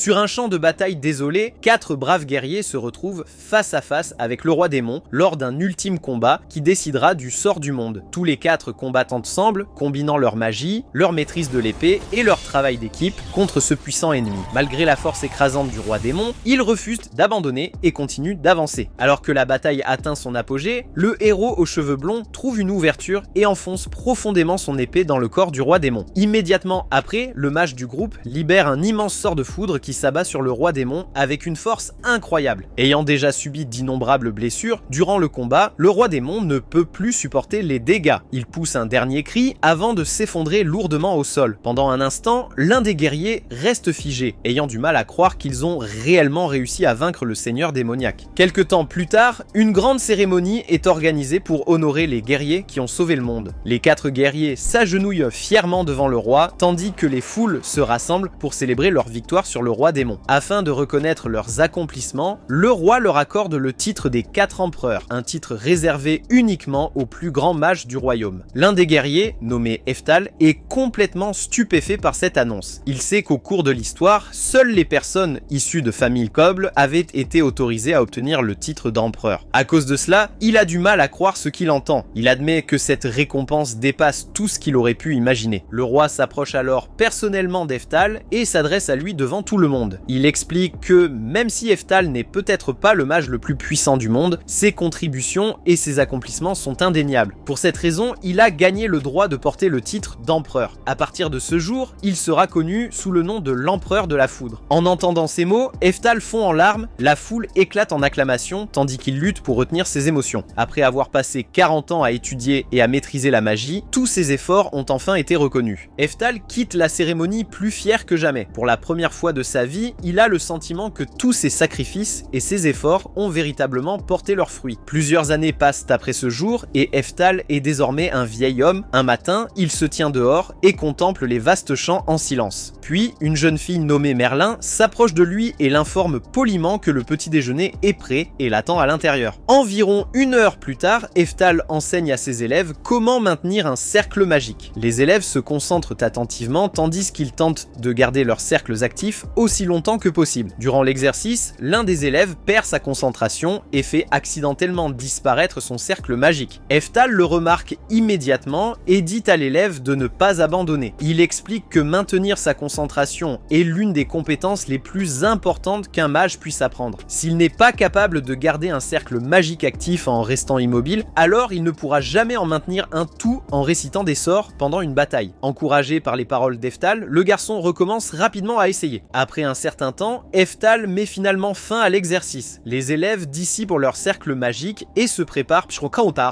Sur un champ de bataille désolé, 4 braves guerriers se retrouvent face à face avec le roi démon lors d'un ultime combat qui décidera du sort du monde. Tous les 4 combattent ensemble, combinant leur magie, leur maîtrise de l'épée et leur travail d'équipe contre ce puissant ennemi. Malgré la force écrasante du roi démon, ils refusent d'abandonner et continuent d'avancer. Alors que la bataille atteint son apogée, le héros aux cheveux blonds trouve une ouverture et enfonce profondément son épée dans le corps du roi démon. Immédiatement après, le mage du groupe libère un immense sort de foudre qui s'abat sur le roi démon avec une force incroyable. Ayant déjà subi d'innombrables blessures, durant le combat, le roi démon ne peut plus supporter les dégâts. Il pousse un dernier cri avant de s'effondrer lourdement au sol. Pendant un instant, l'un des guerriers reste figé, ayant du mal à croire qu'ils ont réellement réussi à vaincre le seigneur démoniaque. Quelque temps plus tard, une grande cérémonie est organisée pour honorer les guerriers qui ont sauvé le monde. Les 4 guerriers s'agenouillent fièrement devant le roi, tandis que les foules se rassemblent pour célébrer leur victoire sur le roi démon. Afin de reconnaître leurs accomplissements, le roi leur accorde le titre des 4 empereurs, un titre réservé uniquement aux plus grands mages du royaume. L'un des guerriers, nommé Eftal, est complètement stupéfait par cette annonce. Il sait qu'au cours de l'histoire, seules les personnes issues de familles nobles avaient été autorisées à obtenir le titre d'empereur. À cause de cela, il a du mal à croire ce qu'il entend. Il admet que cette récompense dépasse tout ce qu'il aurait pu imaginer. Le roi s'approche alors personnellement d'Eftal et s'adresse à lui devant tout le monde. Il explique que même si Eftal n'est peut-être pas le mage le plus puissant du monde, ses contributions et ses accomplissements sont indéniables. Pour cette raison, il a gagné le droit de porter le titre d'empereur. À partir de ce jour, il sera connu sous le nom de l'empereur de la foudre. En entendant ces mots, Eftal fond en larmes, la foule éclate en acclamations tandis qu'il lutte pour retenir ses émotions. Après avoir passé 40 ans à étudier et à maîtriser la magie, tous ses efforts ont enfin été reconnus. Eftal quitte la cérémonie plus fier que jamais. Pour la première fois de sa vie, il a le sentiment que tous ses sacrifices et ses efforts ont véritablement porté leurs fruits. Plusieurs années passent après ce jour et Eftal est désormais un vieil homme. Un matin, il se tient dehors et contemple les vastes champs en silence. Puis, une jeune fille nommée Merlin s'approche de lui et l'informe poliment que le petit déjeuner est prêt et l'attend à l'intérieur. Environ 1 heure plus tard, Eftal enseigne à ses élèves comment maintenir un cercle magique. Les élèves se concentrent attentivement tandis qu'ils tentent de garder leurs cercles actifs aussi longtemps que possible. Durant l'exercice, l'un des élèves perd sa concentration et fait accidentellement disparaître son cercle magique. Eftal le remarque immédiatement et dit à l'élève de ne pas abandonner. Il explique que maintenir sa concentration est l'une des compétences les plus importantes qu'un mage puisse apprendre. S'il n'est pas capable de garder un cercle magique actif en restant immobile, alors il ne pourra jamais en maintenir un tout en récitant des sorts pendant une bataille. Encouragé par les paroles d'Eftal, le garçon recommence rapidement à essayer. Après un certain temps, Eftal met finalement fin à l'exercice. Les élèves dissipent leur cercle magique et se préparent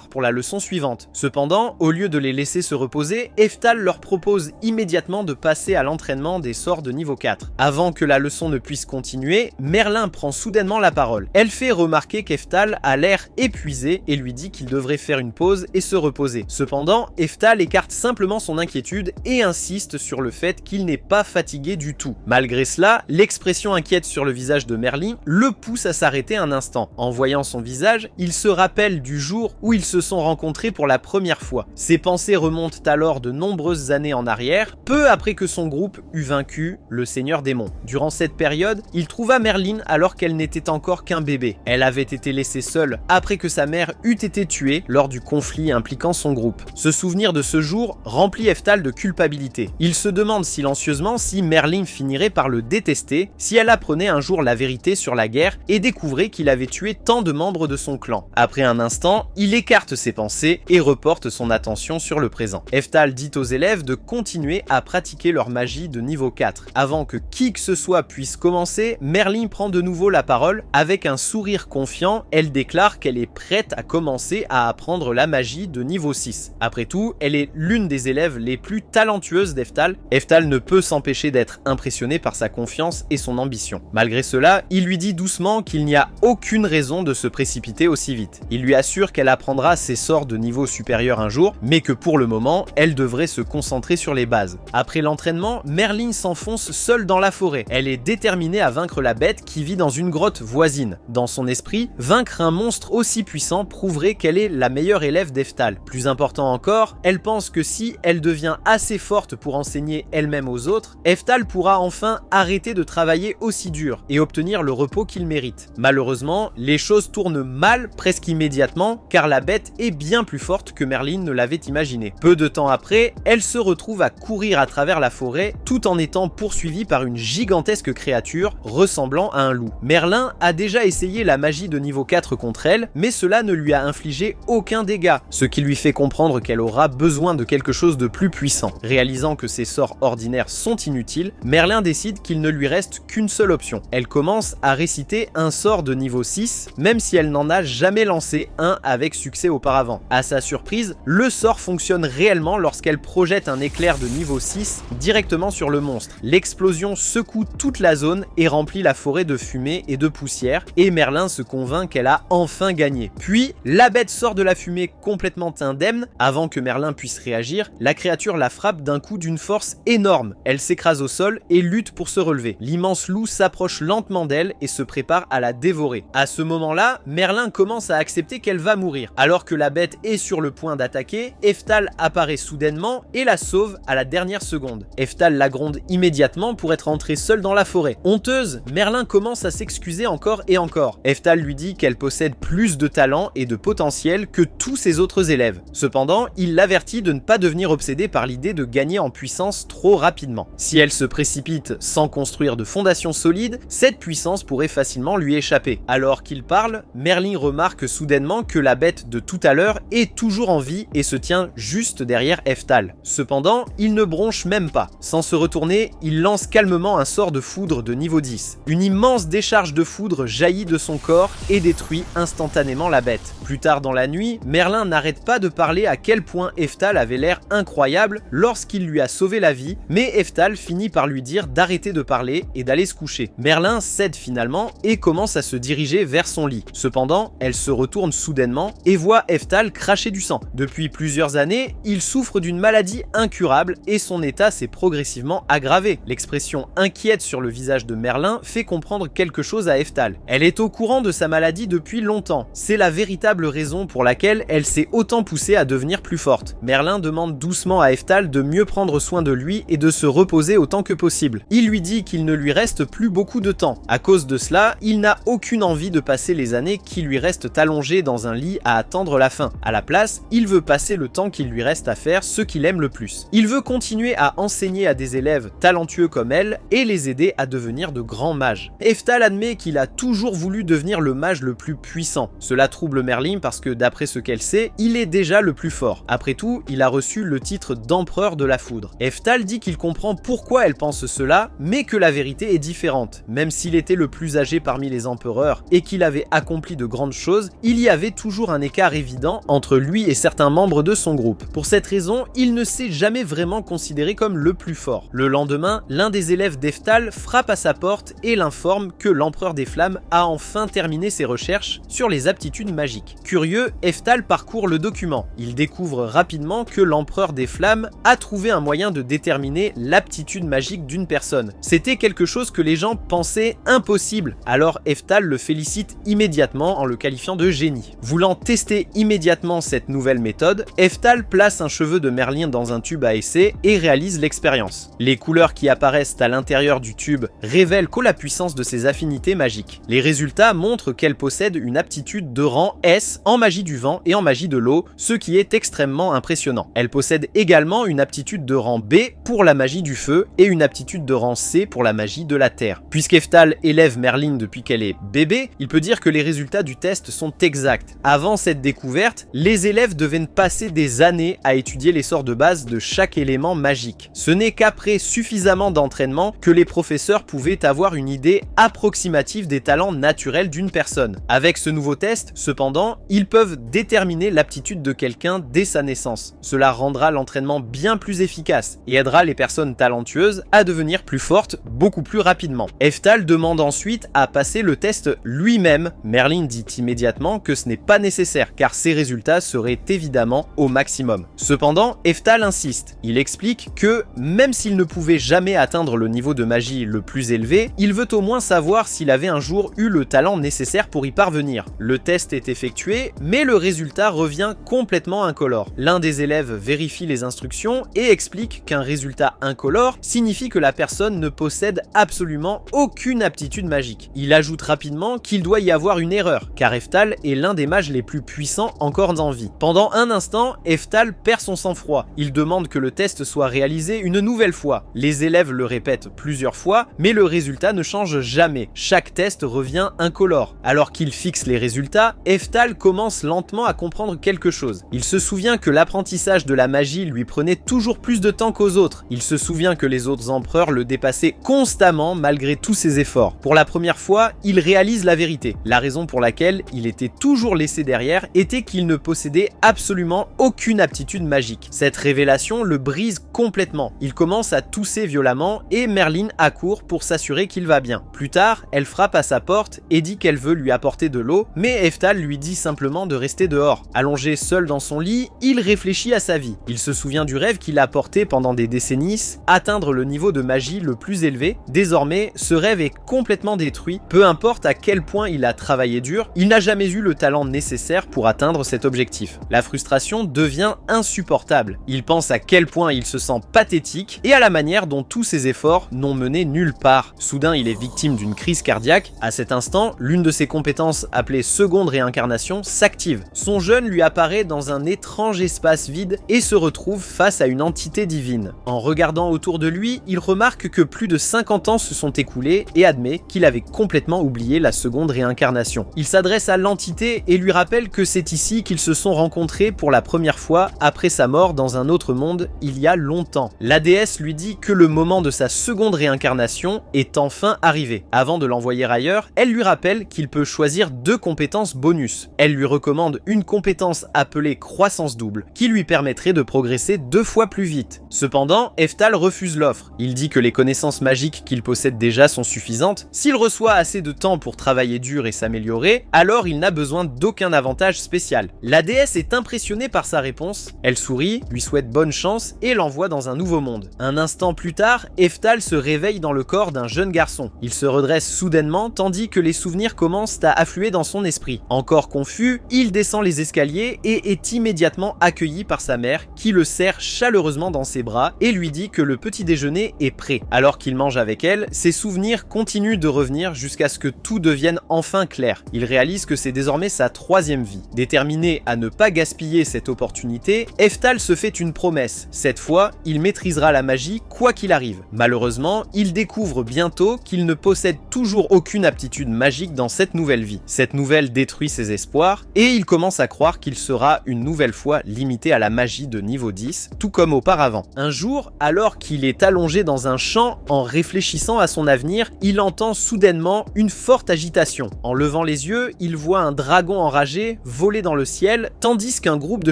pour la leçon suivante. Cependant, au lieu de les laisser se reposer, Eftal leur propose immédiatement de passer à l'entraînement des sorts de niveau 4. Avant que la leçon ne puisse continuer, Merlin prend soudainement la parole. Elle fait remarquer qu'Eftal a l'air épuisé et lui dit qu'il devrait faire une pause et se reposer. Cependant, Eftal écarte simplement son inquiétude et insiste sur le fait qu'il n'est pas fatigué du tout. Malgré cela, l'expression inquiète sur le visage de Merlin le pousse à s'arrêter un instant. En voyant son visage, il se rappelle du jour où ils se sont rencontrés pour la première fois. Ses pensées remontent alors de nombreuses années en arrière, peu après que son groupe eut vaincu le seigneur démon. Durant cette période, il trouva Merlin alors qu'elle n'était encore qu'un bébé. Elle avait été laissée seule après que sa mère eût été tuée lors du conflit impliquant son groupe. Ce souvenir de ce jour remplit Eftal de culpabilité. Il se demande silencieusement si Merlin finirait par le détester si elle apprenait un jour la vérité sur la guerre et découvrait qu'il avait tué tant de membres de son clan. Après un instant, il écarte ses pensées et reporte son attention sur le présent. Eftal dit aux élèves de continuer à pratiquer leur magie de niveau 4. Avant que qui que ce soit puisse commencer, Merlin prend de nouveau la parole. Avec un sourire confiant, elle déclare qu'elle est prête à commencer à apprendre la magie de niveau 6. Après tout, elle est l'une des élèves les plus talentueuses d'Eftal. Eftal ne peut s'empêcher d'être impressionné par sa confiance et son ambition. Malgré cela, il lui dit doucement qu'il n'y a aucune raison de se précipiter aussi vite. Il lui assure qu'elle apprendra ses sorts de niveau supérieur un jour, mais que pour le moment, elle devrait se concentrer sur les bases. Après l'entraînement, Merlin s'enfonce seule dans la forêt. Elle est déterminée à vaincre la bête qui vit dans une grotte voisine. Dans son esprit, vaincre un monstre aussi puissant prouverait qu'elle est la meilleure élève d'Eftal. Plus important encore, elle pense que si elle devient assez forte pour enseigner elle-même aux autres, Eftal pourra enfin arrêter d'arrêter de travailler aussi dur et obtenir le repos qu'il mérite. Malheureusement, les choses tournent mal presque immédiatement car la bête est bien plus forte que Merlin ne l'avait imaginé. Peu de temps après, elle se retrouve à courir à travers la forêt tout en étant poursuivie par une gigantesque créature ressemblant à un loup. Merlin a déjà essayé la magie de niveau 4 contre elle, mais cela ne lui a infligé aucun dégât, ce qui lui fait comprendre qu'elle aura besoin de quelque chose de plus puissant. Réalisant que ses sorts ordinaires sont inutiles, Merlin décide qu'il ne lui reste qu'une seule option. Elle commence à réciter un sort de niveau 6, même si elle n'en a jamais lancé un avec succès auparavant. À sa surprise, le sort fonctionne réellement lorsqu'elle projette un éclair de niveau 6 directement sur le monstre. L'explosion secoue toute la zone et remplit la forêt de fumée et de poussière, et Merlin se convainc qu'elle a enfin gagné. Puis, la bête sort de la fumée complètement indemne. Avant que Merlin puisse réagir, la créature la frappe d'un coup d'une force énorme. Elle s'écrase au sol et lutte pour se relever. L'immense loup s'approche lentement d'elle et se prépare à la dévorer. À ce moment-là, Merlin commence à accepter qu'elle va mourir. Alors que la bête est sur le point d'attaquer, Eftal apparaît soudainement et la sauve à la dernière seconde. Eftal la gronde immédiatement pour être entrée seule dans la forêt. Honteuse, Merlin commence à s'excuser encore et encore. Eftal lui dit qu'elle possède plus de talent et de potentiel que tous ses autres élèves. Cependant, il l'avertit de ne pas devenir obsédée par l'idée de gagner en puissance trop rapidement. Si elle se précipite sans construire de fondation solide, cette puissance pourrait facilement lui échapper. Alors qu'il parle, Merlin remarque soudainement que la bête de tout à l'heure est toujours en vie et se tient juste derrière Eftal. Cependant, il ne bronche même pas. Sans se retourner, il lance calmement un sort de foudre de niveau 10. Une immense décharge de foudre jaillit de son corps et détruit instantanément la bête. Plus tard dans la nuit, Merlin n'arrête pas de parler à quel point Eftal avait l'air incroyable lorsqu'il lui a sauvé la vie, mais Eftal finit par lui dire d'arrêter de parler et d'aller se coucher. Merlin cède finalement et commence à se diriger vers son lit. Cependant, elle se retourne soudainement et voit Eftal cracher du sang. Depuis plusieurs années, il souffre d'une maladie incurable et son état s'est progressivement aggravé. L'expression inquiète sur le visage de Merlin fait comprendre quelque chose à Eftal. Elle est au courant de sa maladie depuis longtemps. C'est la véritable raison pour laquelle elle s'est autant poussée à devenir plus forte. Merlin demande doucement à Eftal de mieux prendre soin de lui et de se reposer autant que possible. Il lui dit qu'il ne lui reste plus beaucoup de temps. À cause de cela, il n'a aucune envie de passer les années qui lui restent allongées dans un lit à attendre la fin. À la place, il veut passer le temps qu'il lui reste à faire ce qu'il aime le plus. Il veut continuer à enseigner à des élèves talentueux comme elle et les aider à devenir de grands mages. Eftal admet qu'il a toujours voulu devenir le mage le plus puissant. Cela trouble Merlin parce que d'après ce qu'elle sait, il est déjà le plus fort. Après tout, il a reçu le titre d'empereur de la foudre. Eftal dit qu'il comprend pourquoi elle pense cela, mais que la vérité est différente. Même s'il était le plus âgé parmi les empereurs et qu'il avait accompli de grandes choses, il y avait toujours un écart évident entre lui et certains membres de son groupe. Pour cette raison, il ne s'est jamais vraiment considéré comme le plus fort. Le lendemain, l'un des élèves d'Eftal frappe à sa porte et l'informe que l'empereur des flammes a enfin terminé ses recherches sur les aptitudes magiques. Curieux, Eftal parcourt le document. Il découvre rapidement que l'empereur des flammes a trouvé un moyen de déterminer l'aptitude magique d'une personne. C'était quelque chose que les gens pensaient impossible, alors Eftal le félicite immédiatement en le qualifiant de génie. Voulant tester immédiatement cette nouvelle méthode, Eftal place un cheveu de Merlin dans un tube à essai et réalise l'expérience. Les couleurs qui apparaissent à l'intérieur du tube révèlent la puissance de ses affinités magiques. Les résultats montrent qu'elle possède une aptitude de rang S en magie du vent et en magie de l'eau, ce qui est extrêmement impressionnant. Elle possède également une aptitude de rang B pour la magie du feu et une aptitude de rang C pour la magie de la terre. Puisqu'Eftal élève Merlin depuis qu'elle est bébé, il peut dire que les résultats du test sont exacts. Avant cette découverte, les élèves devaient passer des années à étudier les sorts de base de chaque élément magique. Ce n'est qu'après suffisamment d'entraînement que les professeurs pouvaient avoir une idée approximative des talents naturels d'une personne. Avec ce nouveau test, cependant, ils peuvent déterminer l'aptitude de quelqu'un dès sa naissance. Cela rendra l'entraînement bien plus efficace et aidera les personnes talentueuses à devenir plus fortes beaucoup plus rapidement. Eftal demande ensuite à passer le test lui-même. Merlin dit immédiatement que ce n'est pas nécessaire car ses résultats seraient évidemment au maximum. Cependant, Eftal insiste. Il explique que même s'il ne pouvait jamais atteindre le niveau de magie le plus élevé, il veut au moins savoir s'il avait un jour eu le talent nécessaire pour y parvenir. Le test est effectué, mais le résultat revient complètement incolore. L'un des élèves vérifie les instructions et explique qu'un résultat incolore signifie que la personne ne possède possède absolument aucune aptitude magique. Il ajoute rapidement qu'il doit y avoir une erreur, car Eftal est l'un des mages les plus puissants encore en vie. Pendant un instant, Eftal perd son sang-froid. Il demande que le test soit réalisé une nouvelle fois. Les élèves le répètent plusieurs fois, mais le résultat ne change jamais. Chaque test revient incolore. Alors qu'il fixe les résultats, Eftal commence lentement à comprendre quelque chose. Il se souvient que l'apprentissage de la magie lui prenait toujours plus de temps qu'aux autres. Il se souvient que les autres empereurs le dépassaient constamment malgré tous ses efforts. Pour la première fois, il réalise la vérité. La raison pour laquelle il était toujours laissé derrière était qu'il ne possédait absolument aucune aptitude magique. Cette révélation le brise complètement. Il commence à tousser violemment et Merlin accourt pour s'assurer qu'il va bien. Plus tard, elle frappe à sa porte et dit qu'elle veut lui apporter de l'eau, mais Eftal lui dit simplement de rester dehors. Allongé seul dans son lit, il réfléchit à sa vie. Il se souvient du rêve qu'il a porté pendant des décennies, atteindre le niveau de magie le plus élevé. Désormais, ce rêve est complètement détruit. Peu importe à quel point il a travaillé dur, il n'a jamais eu le talent nécessaire pour atteindre cet objectif. La frustration devient insupportable. Il pense à quel point il se sent pathétique et à la manière dont tous ses efforts n'ont mené nulle part. Soudain, il est victime d'une crise cardiaque. À cet instant, l'une de ses compétences appelée seconde réincarnation s'active. Son jeune lui apparaît dans un étrange espace vide et se retrouve face à une entité divine. En regardant autour de lui, il remarque que plus de 50 ans se sont écoulés et admet qu'il avait complètement oublié la seconde réincarnation. Il s'adresse à l'entité et lui rappelle que c'est ici qu'ils se sont rencontrés pour la première fois après sa mort dans un autre monde il y a longtemps. La déesse lui dit que le moment de sa seconde réincarnation est enfin arrivé. Avant de l'envoyer ailleurs, elle lui rappelle qu'il peut choisir 2 compétences bonus. Elle lui recommande une compétence appelée croissance double, qui lui permettrait de progresser 2 fois plus vite. Cependant, Eftal refuse l'offre. Il dit que les connaissances magiques qu'il possède déjà sont suffisantes. S'il reçoit assez de temps pour travailler dur et s'améliorer, alors il n'a besoin d'aucun avantage spécial. La déesse est impressionnée par sa réponse. Elle sourit, lui souhaite bonne chance et l'envoie dans un nouveau monde. Un instant plus tard, Eftal se réveille dans le corps d'un jeune garçon. Il se redresse soudainement tandis que les souvenirs commencent à affluer dans son esprit. Encore confus, il descend les escaliers et est immédiatement accueilli par sa mère qui le serre chaleureusement dans ses bras et lui dit que le petit déjeuner est prêt. Alors qu'il mange avec elle, ses souvenirs continuent de revenir jusqu'à ce que tout devienne enfin clair. Il réalise que c'est désormais sa 3e vie. Déterminé à ne pas gaspiller cette opportunité, Eftal se fait une promesse. Cette fois, il maîtrisera la magie quoi qu'il arrive. Malheureusement, il découvre bientôt qu'il ne possède toujours aucune aptitude magique dans cette nouvelle vie. Cette nouvelle détruit ses espoirs et il commence à croire qu'il sera une nouvelle fois limité à la magie de niveau 10, tout comme auparavant. Un jour, alors qu'il est allongé dans un champ en réfléchissant à son avenir, il entend soudainement une forte agitation. En levant les yeux, il voit un dragon enragé voler dans le ciel, tandis qu'un groupe de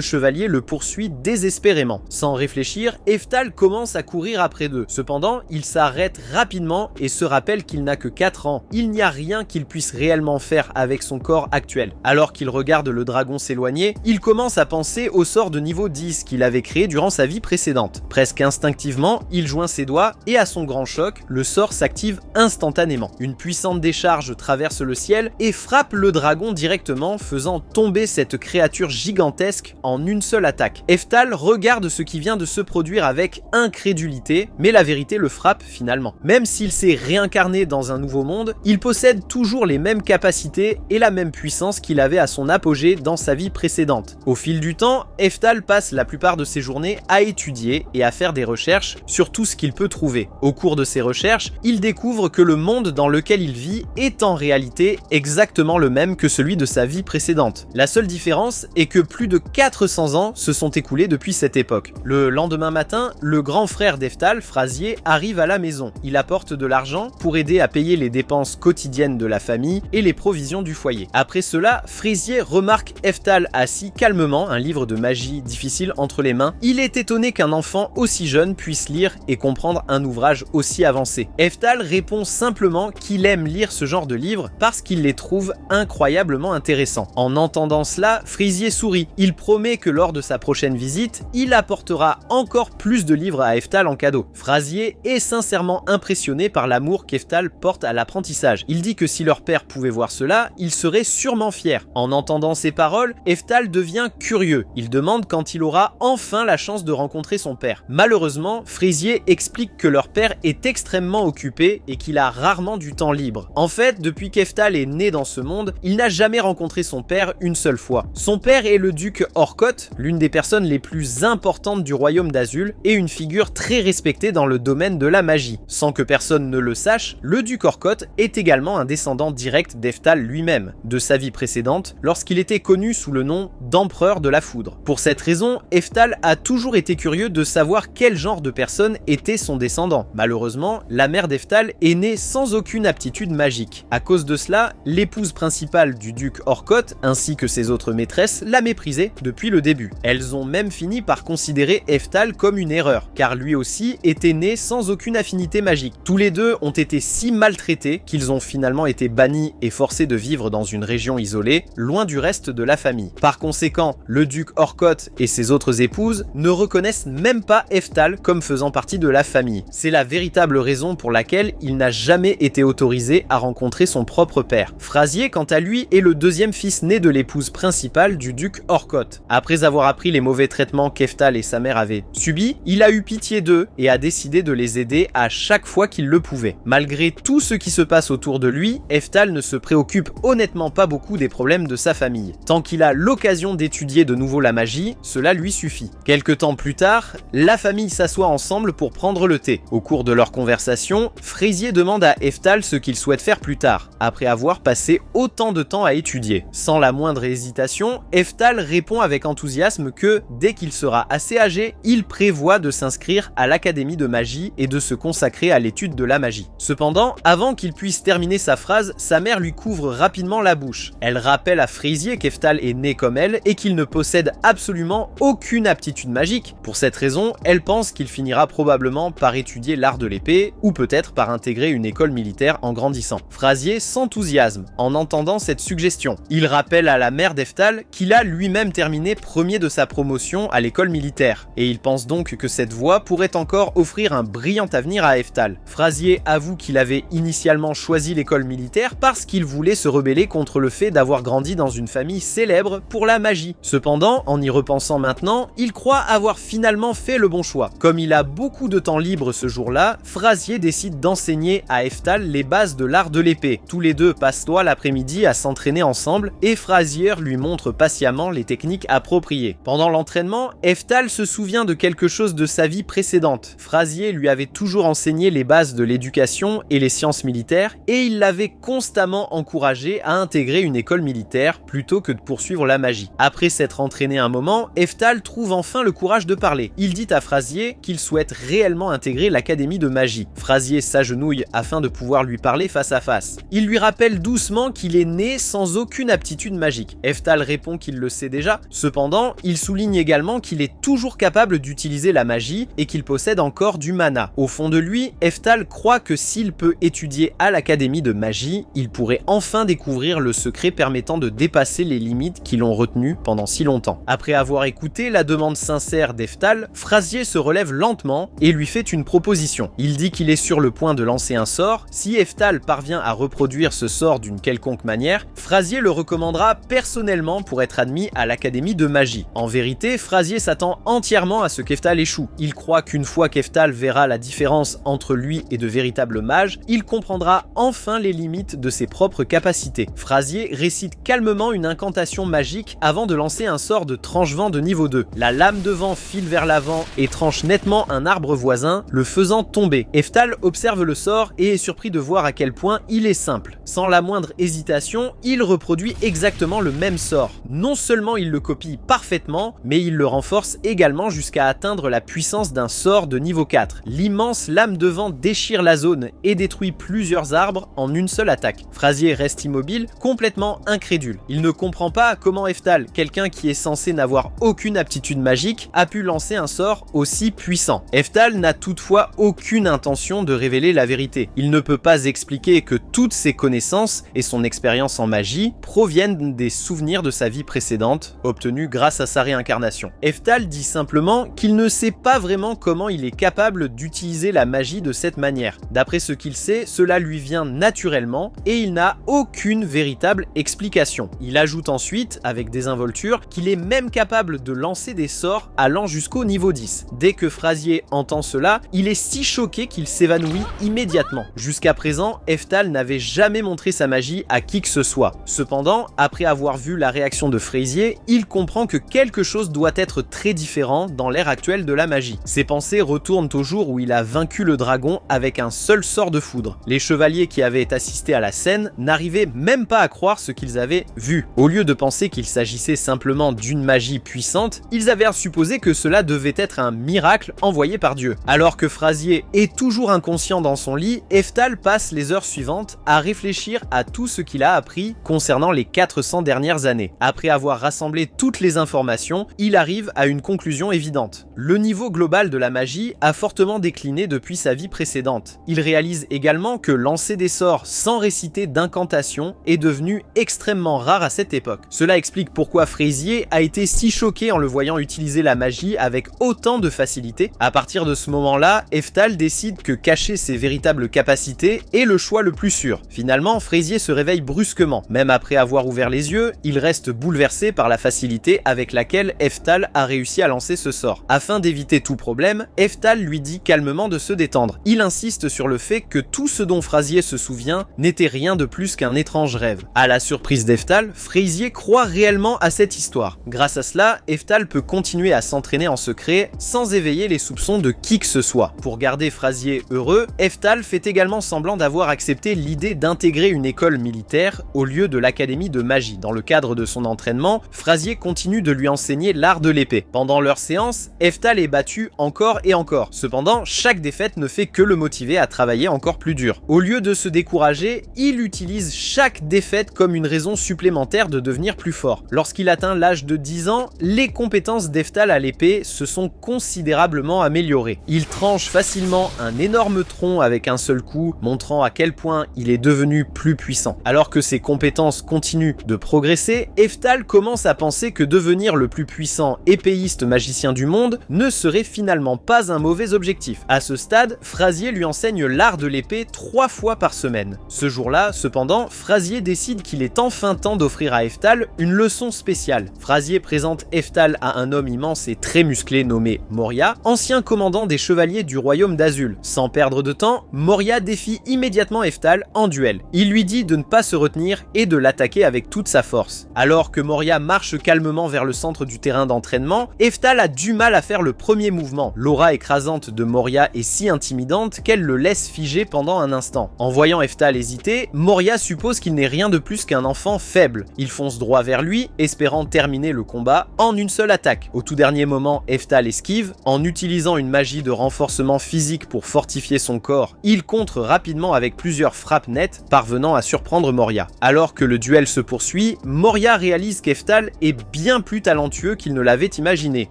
chevaliers le poursuit désespérément. Sans réfléchir, Eftal commence à courir après eux. Cependant, il s'arrête rapidement et se rappelle qu'il n'a que 4 ans. Il n'y a rien qu'il puisse réellement faire avec son corps actuel. Alors qu'il regarde le dragon s'éloigner, il commence à penser au sort de niveau 10 qu'il avait créé durant sa vie précédente. Presque instinctivement, il joint ses doigts et à son grand choc, le sort s'active instantanément. Une puissante décharge traverse le ciel et frappe le dragon directement, faisant tomber cette créature gigantesque en une seule attaque. Eftal regarde ce qui vient de se produire avec incrédulité, mais la vérité le frappe finalement. Même s'il s'est réincarné dans un nouveau monde, il possède toujours les mêmes capacités et la même puissance qu'il avait à son apogée dans sa vie précédente. Au fil du temps, Eftal passe la plupart de ses journées à étudier et à faire des recherches sur tout ce qu'il peut trouver. Au cours de ses recherches, il découvre que le monde dans lequel il vit est en réalité exactement le même que celui de sa vie précédente. La seule différence est que plus de 400 ans se sont écoulés depuis cette époque. Le lendemain matin, le grand frère d'Eftal, Phrasier, arrive à la maison. Il apporte de l'argent pour aider à payer les dépenses quotidiennes de la famille et les provisions du foyer. Après cela, Phrasier remarque Eftal assis calmement, un livre de magie difficile entre les mains. Il est étonné qu'un enfant aussi jeune puisse lire et comprendre un ouvrage aussi avancé. Eftal répond simplement qu'il aime lire ce genre de livres parce qu'il les trouve incroyablement intéressants. En entendant cela, Phrasier sourit. Il promet que lors de sa prochaine visite, il apportera encore plus de livres à Eftal en cadeau. Phrasier est sincèrement impressionné par l'amour qu'Eftal porte à l'apprentissage. Il dit que si leur père pouvait voir cela, il serait sûrement fier. En entendant ces paroles, Eftal devient curieux. Il demande quand il aura enfin la chance de rencontrer son père. Malheureusement, Phrasier explique que leur père est est extrêmement occupé et qu'il a rarement du temps libre. En fait, depuis qu'Eftal est né dans ce monde, il n'a jamais rencontré son père une seule fois. Son père est le duc Orkoth, l'une des personnes les plus importantes du royaume d'Azul et une figure très respectée dans le domaine de la magie. Sans que personne ne le sache, le duc Orkoth est également un descendant direct d'Eftal lui-même, de sa vie précédente, lorsqu'il était connu sous le nom d'Empereur de la Foudre. Pour cette raison, Eftal a toujours été curieux de savoir quel genre de personne était son descendant. Malheureusement, la mère d'Eftal est née sans aucune aptitude magique. À cause de cela, l'épouse principale du duc Orkoth, ainsi que ses autres maîtresses, l'a méprisé depuis le début. Elles ont même fini par considérer Eftal comme une erreur, car lui aussi était né sans aucune affinité magique. Tous les deux ont été si maltraités qu'ils ont finalement été bannis et forcés de vivre dans une région isolée, loin du reste de la famille. Par conséquent, le duc Orkoth et ses autres épouses ne reconnaissent même pas Eftal comme faisant partie de la famille. C'est la véritable raison pour laquelle il n'a jamais été autorisé à rencontrer son propre père. Phrasier, quant à lui, est le deuxième fils né de l'épouse principale du duc Orkoth. Après avoir appris les mauvais traitements qu'Eftal et sa mère avaient subis, il a eu pitié d'eux et a décidé de les aider à chaque fois qu'il le pouvait. Malgré tout ce qui se passe autour de lui, Eftal ne se préoccupe honnêtement pas beaucoup des problèmes de sa famille. Tant qu'il a l'occasion d'étudier de nouveau la magie, cela lui suffit. Quelque temps plus tard, la famille s'assoit ensemble pour prendre le thé. Au cours de leur conversation, Fraisier demande à Eftal ce qu'il souhaite faire plus tard, après avoir passé autant de temps à étudier. Sans la moindre hésitation, Eftal répond avec enthousiasme que, dès qu'il sera assez âgé, il prévoit de s'inscrire à l'académie de magie et de se consacrer à l'étude de la magie. Cependant, avant qu'il puisse terminer sa phrase, sa mère lui couvre rapidement la bouche. Elle rappelle à Fraisier qu'Eftal est né comme elle et qu'il ne possède absolument aucune aptitude magique. Pour cette raison, elle pense qu'il finira probablement par étudier l'art de l'épée ou peut-être par intégrer une école militaire en grandissant. Fraisier s'enthousiasme en entendant cette suggestion. Il rappelle à la mère d'Eftal qu'il a lui-même terminé premier de sa promotion à l'école militaire et il pense donc que cette voie pourrait encore offrir un brillant avenir à Eftal. Fraisier avoue qu'il avait initialement choisi l'école militaire parce qu'il voulait se rebeller contre le fait d'avoir grandi dans une famille célèbre pour la magie. Cependant, en y repensant maintenant, il croit avoir finalement fait le bon choix. Comme il a beaucoup de temps libre ce jour-là, Fraisier décide d'enseigner à Eftal les bases de l'art de l'épée. Tous les deux passent l'après-midi à s'entraîner ensemble et Fraisier lui montre patiemment les techniques appropriées. Pendant l'entraînement, Eftal se souvient de quelque chose de sa vie précédente. Fraisier lui avait toujours enseigné les bases de l'éducation et les sciences militaires et il l'avait constamment encouragé à intégrer une école militaire plutôt que de poursuivre la magie. Après s'être entraîné un moment, Eftal trouve enfin le courage de parler. Il dit à Fraisier qu'il souhaite réellement intégrer l'académie de magie. Fraisier s'agenouille afin de pouvoir lui parler face à face. Il lui rappelle doucement qu'il est né sans aucune aptitude magique. Eftal répond qu'il le sait déjà. Cependant, il souligne également qu'il est toujours capable d'utiliser la magie et qu'il possède encore du mana. Au fond de lui, Eftal croit que s'il peut étudier à l'académie de magie, il pourrait enfin découvrir le secret permettant de dépasser les limites qui l'ont retenu pendant si longtemps. Après avoir écouté la demande sincère d'Eftal, Fraisier se relève lentement et lui fait une proposition. Il dit qu'il est sur le point de lancer un sort. Si Eftal parvient à reproduire ce sort d'une quelconque manière, Fraisier le recommandera personnellement pour être admis à l'académie de magie. En vérité, Fraisier s'attend entièrement à ce qu'Eftal échoue. Il croit qu'une fois qu'Eftal verra la différence entre lui et de véritables mages, il comprendra enfin les limites de ses propres capacités. Fraisier récite calmement une incantation magique avant de lancer un sort de tranche-vent de niveau 2. La lame de vent file vers l'avant et tranche nettement un arbre voisin, le faisant tomber. Eftal observe le sort et est surpris de voir à quel point il est simple. Sans la moindre hésitation, il reproduit exactement le même sort. Non seulement il le copie parfaitement, mais il le renforce également jusqu'à atteindre la puissance d'un sort de niveau 4. L'immense lame de vent déchire la zone et détruit plusieurs arbres en une seule attaque. Fraisier reste immobile, complètement incrédule. Il ne comprend pas comment Eftal, quelqu'un qui est censé n'avoir aucune aptitude magique, a pu lancer un sort aussi puissant. Eftal n'a toutefois aucune intention de révéler la vérité. Il ne peut pas expliquer que toutes ses connaissances et son expérience en magie proviennent des souvenirs de sa vie précédente, obtenus grâce à sa réincarnation. Eftal dit simplement qu'il ne sait pas vraiment comment il est capable d'utiliser la magie de cette manière. D'après ce qu'il sait, cela lui vient naturellement et il n'a aucune véritable explication. Il ajoute ensuite, avec désinvolture, qu'il est même capable de lancer des sorts allant jusqu'au niveau 10. Dès que Fraisier entend cela, il est si choqué choqué qu'il s'évanouit immédiatement. Jusqu'à présent, Eftal n'avait jamais montré sa magie à qui que ce soit. Cependant, après avoir vu la réaction de Fraisier, il comprend que quelque chose doit être très différent dans l'ère actuelle de la magie. Ses pensées retournent au jour où il a vaincu le dragon avec un seul sort de foudre. Les chevaliers qui avaient assisté à la scène n'arrivaient même pas à croire ce qu'ils avaient vu. Au lieu de penser qu'il s'agissait simplement d'une magie puissante, ils avaient à supposer que cela devait être un miracle envoyé par Dieu. Alors que Fraisier est toujours inconscient dans son lit, Eftal passe les heures suivantes à réfléchir à tout ce qu'il a appris concernant les 400 dernières années. Après avoir rassemblé toutes les informations, il arrive à une conclusion évidente. Le niveau global de la magie a fortement décliné depuis sa vie précédente. Il réalise également que lancer des sorts sans réciter d'incantation est devenu extrêmement rare à cette époque. Cela explique pourquoi Fraisier a été si choqué en le voyant utiliser la magie avec autant de facilité. À partir de ce moment-là, Eftal décide que cacher ses véritables capacités est le choix le plus sûr. Finalement, Fraisier se réveille brusquement. Même après avoir ouvert les yeux, il reste bouleversé par la facilité avec laquelle Eftal a réussi à lancer ce sort. Afin d'éviter tout problème, Eftal lui dit calmement de se détendre. Il insiste sur le fait que tout ce dont Fraisier se souvient n'était rien de plus qu'un étrange rêve. À la surprise d'Eftal, Fraisier croit réellement à cette histoire. Grâce à cela, Eftal peut continuer à s'entraîner en secret sans éveiller les soupçons de qui que ce soit. Pour garder Fraisier heureux, Eftal fait également semblant d'avoir accepté l'idée d'intégrer une école militaire au lieu de l'académie de magie. Dans le cadre de son entraînement, Fraisier continue de lui enseigner l'art de l'épée. Pendant leur séance, Eftal est battu encore et encore. Cependant, chaque défaite ne fait que le motiver à travailler encore plus dur. Au lieu de se décourager, il utilise chaque défaite comme une raison supplémentaire de devenir plus fort. Lorsqu'il atteint l'âge de 10 ans, les compétences d'Eftal à l'épée se sont considérablement améliorées. Il tranche facilement un énorme tronc avec un seul coup, montrant à quel point il est devenu plus puissant. Alors que ses compétences continuent de progresser, Eftal commence à penser que devenir le plus puissant épéiste magicien du monde ne serait finalement pas un mauvais objectif. À ce stade, Fraisier lui enseigne l'art de l'épée 3 fois par semaine. Ce jour-là, cependant, Fraisier décide qu'il est enfin temps d'offrir à Eftal une leçon spéciale. Fraisier présente Eftal à un homme immense et très musclé nommé Moria, ancien commandant des chevaliers du royaume d'Azul. Sans perdre de temps, Moria défie immédiatement Eftal en duel. Il lui dit de ne pas se retenir et de l'attaquer avec toute sa force. Alors que Moria marche calmement vers le centre du terrain d'entraînement, Eftal a du mal à faire le premier mouvement. L'aura écrasante de Moria est si intimidante qu'elle le laisse figé pendant un instant. En voyant Eftal hésiter, Moria suppose qu'il n'est rien de plus qu'un enfant faible. Il fonce droit vers lui, espérant terminer le combat en une seule attaque. Au tout dernier moment, Eftal esquive. En utilisant une magie de renforcement physique pour fortifier son corps, il contre rapidement avec plusieurs frappes nettes, parvenant à surprendre Moria. Alors que le duel se poursuit, Moria réalise qu'Eftal est bien plus talentueux qu'il ne l'avait imaginé.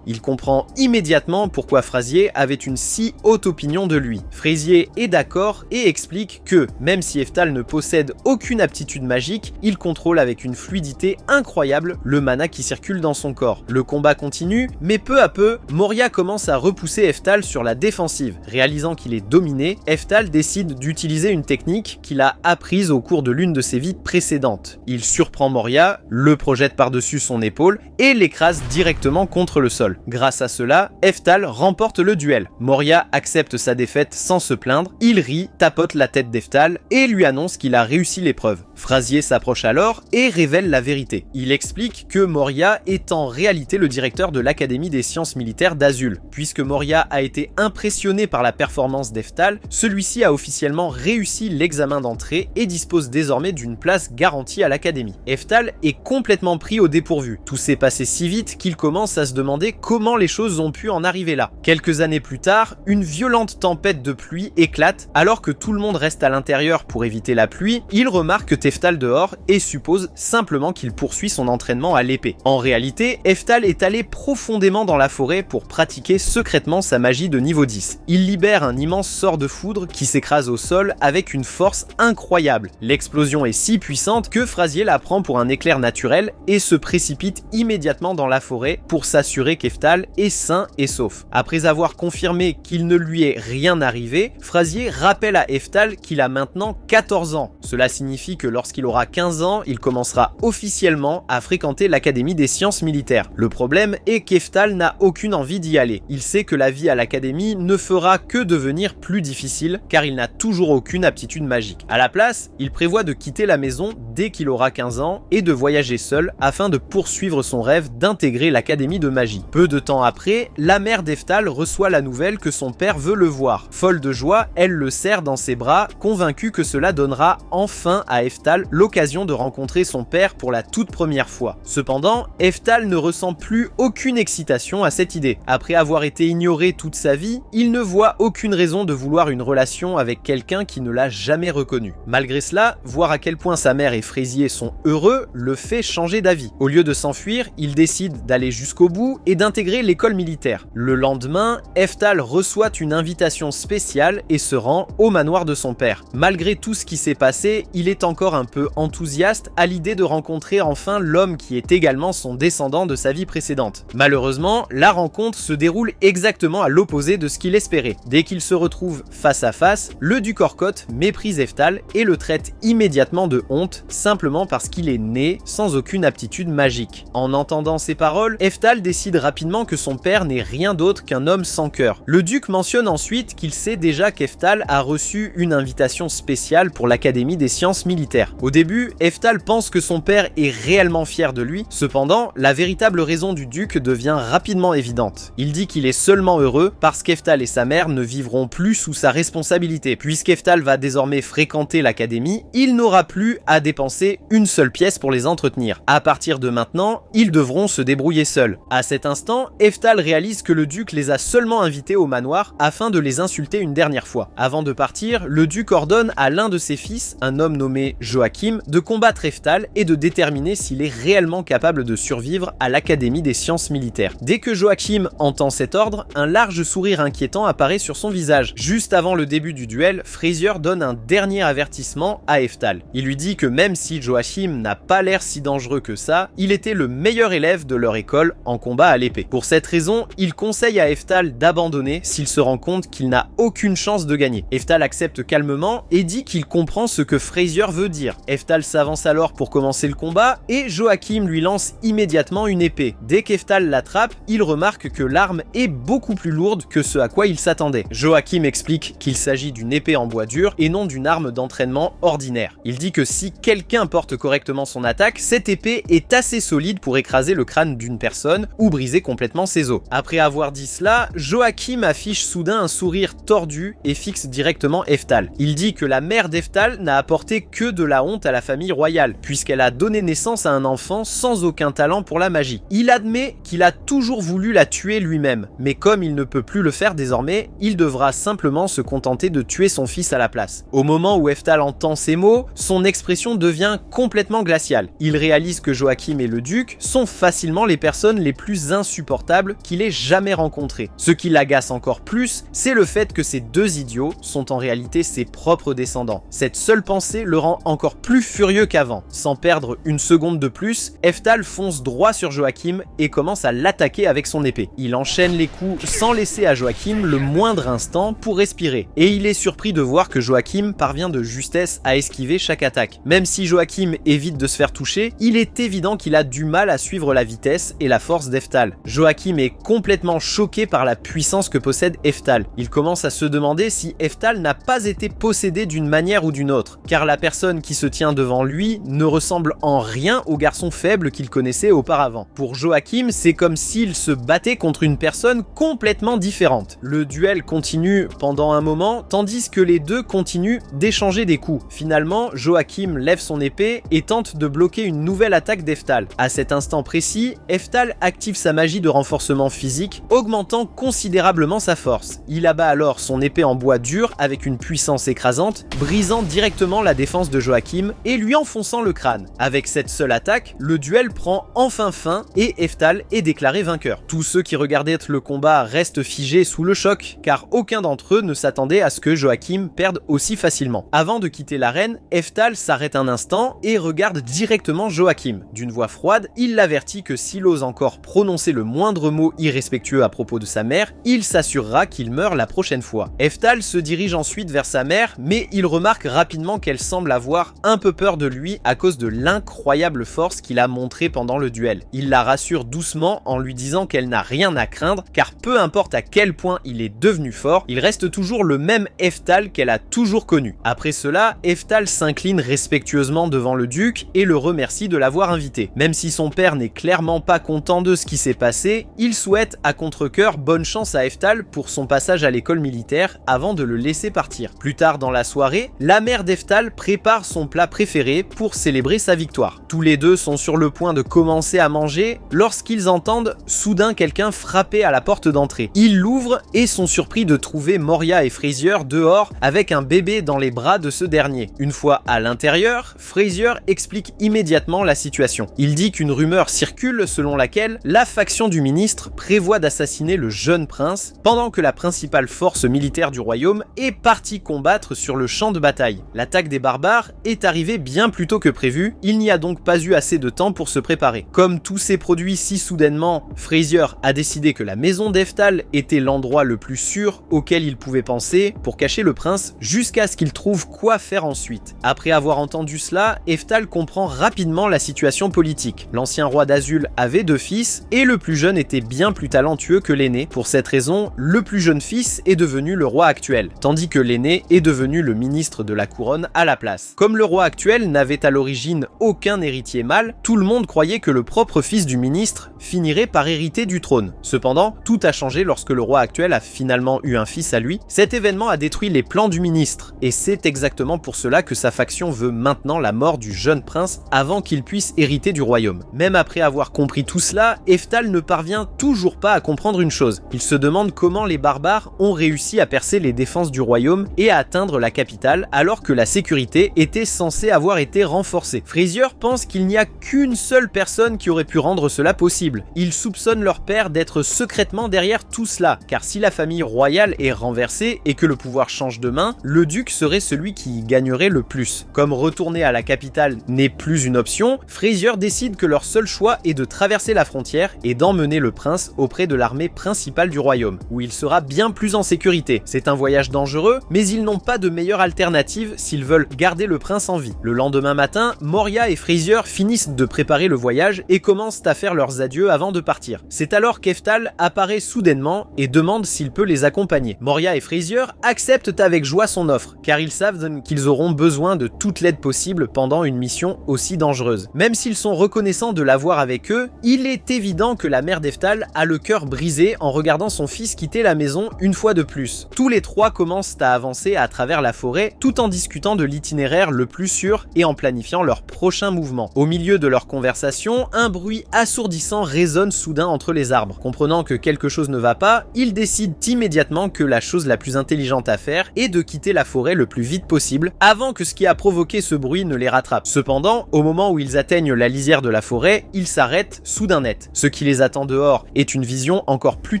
Il comprend immédiatement pourquoi Fraisier avait une si haute opinion de lui. Fraisier est d'accord et explique que, même si Eftal ne possède aucune aptitude magique, il contrôle avec une fluidité incroyable le mana qui circule dans son corps. Le combat continue, mais peu à peu, Moria commence à repousser Eftal sur la défensive. Réalisant qu'il est dominé, Eftal décide d'utiliser une technique qu'il a apprise au cours de l'une de ses vies précédentes. Il surprend Moria, le projette par-dessus son épaule et l'écrase directement contre le sol. Grâce à cela, Eftal remporte le duel. Moria accepte sa défaite sans se plaindre, il rit, tapote la tête d'Eftal et lui annonce qu'il a réussi l'épreuve. Fraisier s'approche alors et révèle la vérité. Il explique que Moria est en réalité le directeur de l'Académie des sciences militaires d'Azul. Puisque Moria a été impressionné par la performance d'Eftal, celui-ci a officiellement réussi l'examen d'entrée et dispose désormais d'une place garantie à l'Académie. Eftal est complètement pris au dépourvu. Tout s'est passé si vite qu'il commence à se demander comment les choses ont pu en arriver là. Quelques années plus tard, une violente tempête de pluie éclate. Alors que tout le monde reste à l'intérieur pour éviter la pluie, il remarque Eftal dehors et suppose simplement qu'il poursuit son entraînement à l'épée. En réalité, Eftal est allé profondément dans la forêt pour pratiquer secrètement sa magie de niveau 10. Il libère un immense sort de foudre qui s'écrase au sol avec une force incroyable. L'explosion est si puissante que Fraisier la prend pour un éclair naturel et se précipite immédiatement dans la forêt pour s'assurer qu'Eftal est sain et sauf. Après avoir confirmé qu'il ne lui est rien arrivé, Fraisier rappelle à Eftal qu'il a maintenant 14 ans. Cela signifie que lorsqu'il aura 15 ans, il commencera officiellement à fréquenter l'Académie des sciences militaires. Le problème est qu'Eftal n'a aucune envie d'y aller. Il sait que la vie à l'Académie ne fera que devenir plus difficile car il n'a toujours aucune aptitude magique. À la place, il prévoit de quitter la maison dès qu'il aura 15 ans et de voyager seul afin de poursuivre son rêve d'intégrer l'académie de magie. Peu de temps après, la mère d'Eftal reçoit la nouvelle que son père veut le voir. Folle de joie, elle le serre dans ses bras, convaincue que cela donnera enfin à Eftal l'occasion de rencontrer son père pour la toute première fois. Cependant, Eftal ne ressent plus aucune excitation à cette idée. Après avoir été ignoré toute sa vie, il ne voit aucune raison de vouloir une relation avec quelqu'un qui ne l'a jamais reconnu. Malgré cela, voir à quel point sa mère et Fraisier sont heureux le fait changer d'avis. Au lieu de s'enfuir, il décide d'aller jusqu'au bout et d'intégrer l'école militaire. Le lendemain, Eftal reçoit une invitation spéciale et se rend au manoir de son père. Malgré tout ce qui s'est passé, il est encore un peu enthousiaste à l'idée de rencontrer enfin l'homme qui est également son descendant de sa vie précédente. Malheureusement, la rencontre se déroule exactement à l'opposé de ce qu'il espérait. Dès qu'il se retrouve face à face, le duc Orcotte méprise Eftal et le traite immédiatement de honte, simplement parce qu'il est né sans aucune aptitude magique. En entendant ces paroles, Eftal décide rapidement que son père n'est rien d'autre qu'un homme sans cœur. Le duc mentionne ensuite qu'il sait déjà qu'Eftal a reçu une invitation spéciale pour l'Académie des sciences militaires. Au début, Eftal pense que son père est réellement fier de lui, cependant, la véritable raison du duc devient rapidement évidente. Il dit qu'il est seulement heureux parce qu'Eftal et sa mère ne vivront plus sous sa responsabilité. Puisqu'Eftal va désormais fréquenter l'Académie, il n'aura plus à dépenser une seule pièce pour les entretenir. À partir de maintenant, ils devront se débrouiller seuls. À cet instant, Eftal réalise que le duc les a seulement invités au manoir afin de les insulter une dernière fois. Avant de partir, le duc ordonne à l'un de ses fils, un homme nommé Joachim, de combattre Eftal et de déterminer s'il est réellement capable de survivre à l'Académie des sciences militaires. Dès que Joachim entend cet ordre, un large sourire inquiétant apparaît sur son visage. Juste avant le début du duel, Fraisier donne un dernier avertissement à Eftal. Il lui dit que même si Joachim n'a pas l'air si dangereux que ça, il était le meilleur élève de leur école en combat à l'épée. Pour cette raison, il conseille à Eftal d'abandonner s'il se rend compte qu'il n'a aucune chance de gagner. Eftal accepte calmement et dit qu'il comprend ce que Fraisier veut dire. Eftal s'avance alors pour commencer le combat et Joachim lui lance immédiatement une épée. Dès qu'Eftal l'attrape, il remarque que l'arme est beaucoup plus lourde que ce à quoi il s'attendait. Joachim explique qu'il s'agit d'une épée en bois dur et non d'une arme d'entraînement ordinaire. Il dit que si quelqu'un porte correctement son attaque, cette épée est assez solide pour écraser le crâne d'une personne ou briser complètement ses os. Après avoir dit cela, Joachim affiche soudain un sourire tordu et fixe directement Eftal. Il dit que la mère d'Eftal n'a apporté que de la honte à la famille royale, puisqu'elle a donné naissance à un enfant sans aucun talent pour la magie. Il admet qu'il a toujours voulu la tuer lui-même, mais comme il ne peut plus le faire désormais, il devra simplement se contenter de tuer son fils à la place. Au moment où Eftal entend ces mots, son expression devient complètement glaciale. Il réalise que Joachim et le duc sont facilement les personnes les plus insupportables qu'il ait jamais rencontrées. Ce qui l'agace encore plus, c'est le fait que ces deux idiots sont en réalité ses propres descendants. Cette seule pensée le rend encore plus furieux qu'avant. Sans perdre une seconde de plus, Eftal fonce droit sur Joachim et commence à l'attaquer avec son épée. Il enchaîne les coups sans laisser à Joachim le moindre instant pour respirer. Et il est surpris de voir que Joachim parvient de justesse à esquiver chaque attaque. Même si Joachim évite de se faire toucher, il est évident qu'il a du mal à suivre la vitesse et la force d'Eftal. Joachim est complètement choqué par la puissance que possède Eftal. Il commence à se demander si Eftal n'a pas été possédé d'une manière ou d'une autre, car la personne qui se tient devant lui ne ressemble en rien au garçon faible qu'il connaissait auparavant. Pour Joachim, c'est comme s'il se battait contre une personne complètement différente. Le duel continue pendant un moment, tandis que les deux continuent d'échanger des coups. Finalement, Joachim lève son épée et tente de bloquer une nouvelle attaque d'Eftal. À cet instant précis, Eftal active sa magie de renforcement physique, augmentant considérablement sa force. Il abat alors son épée en bois dur avec une puissance écrasante, brisant directement la défense de Joachim et lui enfonçant le crâne. Avec cette seule attaque, le duel prend enfin fin et Eftal est déclaré vainqueur. Tous ceux qui regardaient le combat restent figés sous le choc, car aucun d'entre eux ne s'attendait à ce que Joachim perde aussi facilement. Avant de quitter l'arène, Eftal s'arrête un instant et regarde directement Joachim. D'une voix froide, il l'avertit que s'il ose encore prononcer le moindre mot irrespectueux à propos de sa mère, il s'assurera qu'il meurt la prochaine fois. Eftal se dirige ensuite vers sa mère, mais il remarque rapidement qu'elle semble avoir un peu peur de lui à cause de l'incroyable force qu'il a montrée pendant le duel. Il la rassure doucement en lui disant qu'elle n'a rien à craindre, car peu importe à quel point il est devenu fort, il reste toujours le même Eftal qu'elle a toujours connu. Après cela, Eftal s'incline respectueusement devant le duc et le remercie de l'avoir invité. Même si son père n'est clairement pas content de ce qui s'est passé, il souhaite à contre-cœur bonne chance à Eftal pour son passage à l'école militaire avant de le laisser partir. Plus tard dans la soirée, la mère d'Eftal prépare son plat préféré pour célébrer sa victoire. Tous les deux sont sur le point de commencer à manger lorsqu'ils entendent soudain quelqu'un frapper à la porte d'entrée. Ils l'ouvrent et sont surpris de trouver Moria et Frasier dehors avec un bébé dans les bras de ce dernier. Une fois à l'intérieur, Frasier explique immédiatement la situation. Il dit qu'une rumeur circule selon laquelle la faction du ministre prévoit d'assassiner le jeune prince pendant que la principale force militaire du royaume est partie combattre sur le champ de bataille. L'attaque des barbares est arrivée bien plus tôt que prévu, il n'y a donc pas eu assez de temps pour se préparer. Comme tout s'est produit si soudainement, Frasier a décidé que la maison d'Eftal était l'endroit le plus sûr auquel il pouvait penser pour cacher le prince jusqu'à ce qu'il trouve quoi faire ensuite. Après avoir entendu cela, Eftal comprend rapidement la situation politique. L'ancien roi d'Azul avait 2 fils et le plus jeune était bien plus talentueux que l'aîné. Pour cette raison, le plus jeune fils est devenu le roi actuel, tandis que l'aîné est devenu le ministre de la couronne à la place. Comme le roi actuel n'avait à l'origine aucun héritier mâle, tout le monde croyait que le propre fils du ministre finirait par hériter du trône. Cependant, tout a changé lorsque le roi actuel a finalement eu un fils à lui. Cet événement a détruit les plans du ministre, et c'est exactement pour cela que sa faction veut maintenant la mort du jeune prince avant qu'il puisse hériter du royaume. Même après avoir compris tout cela, Eftal ne parvient toujours pas à comprendre une chose. Il se demande comment les barbares ont réussi à percer les défenses du royaume et à atteindre la capitale alors que la sécurité était censée avoir été renforcée. Frasier pense qu'il n'y a qu'une seule personne qui aurait pu rendre cela possible. Il soupçonne leur père d'être secrètement derrière tout cela, car si la famille royale est renversée et que le pouvoir change de main, le duc serait celui qui y gagnerait le plus. Comme retourner à la capitale n'est plus une option, Frasier décide que leur seul choix est de traverser la frontière et d'emmener le prince auprès de l'armée principale du royaume, où il sera bien plus en sécurité. C'est un voyage dangereux, mais ils n'ont pas de meilleure alternative s'ils veulent garder le prince en vie. Le lendemain matin, Moria et Frasier finissent de préparer le voyage et commencent à faire leurs adieux avant de partir. C'est alors qu'Eftal apparaît soudainement et demande s'il peut les accompagner. Moria et Frasier acceptent avec joie son offre, car ils savent qu'ils auront besoin de toute l'aide possible pendant une mission aussi dangereuse. Même s'ils sont reconnaissants de l'avoir avec eux, il est évident que la mère d'Eftal a le cœur brisé en regardant son fils quitter la maison une fois de plus. Tous les trois commencent à avancer à travers la forêt tout en discutant de l'itinéraire le plus sûr et en planifiant leur prochain mouvement. Au milieu de leur conversation, un bruit assourdissant résonne soudain entre les arbres. Comprenant que quelque chose ne va pas, ils décident immédiatement que la chose la plus intelligente à faire est de quitter la forêt le plus vite possible avant que ce qui a provoqué ce bruit ne les rattrape. Cependant, au moment où ils atteignent la lisière de la forêt, ils s'arrêtent soudain net. Ce qui les attend dehors est une vision encore plus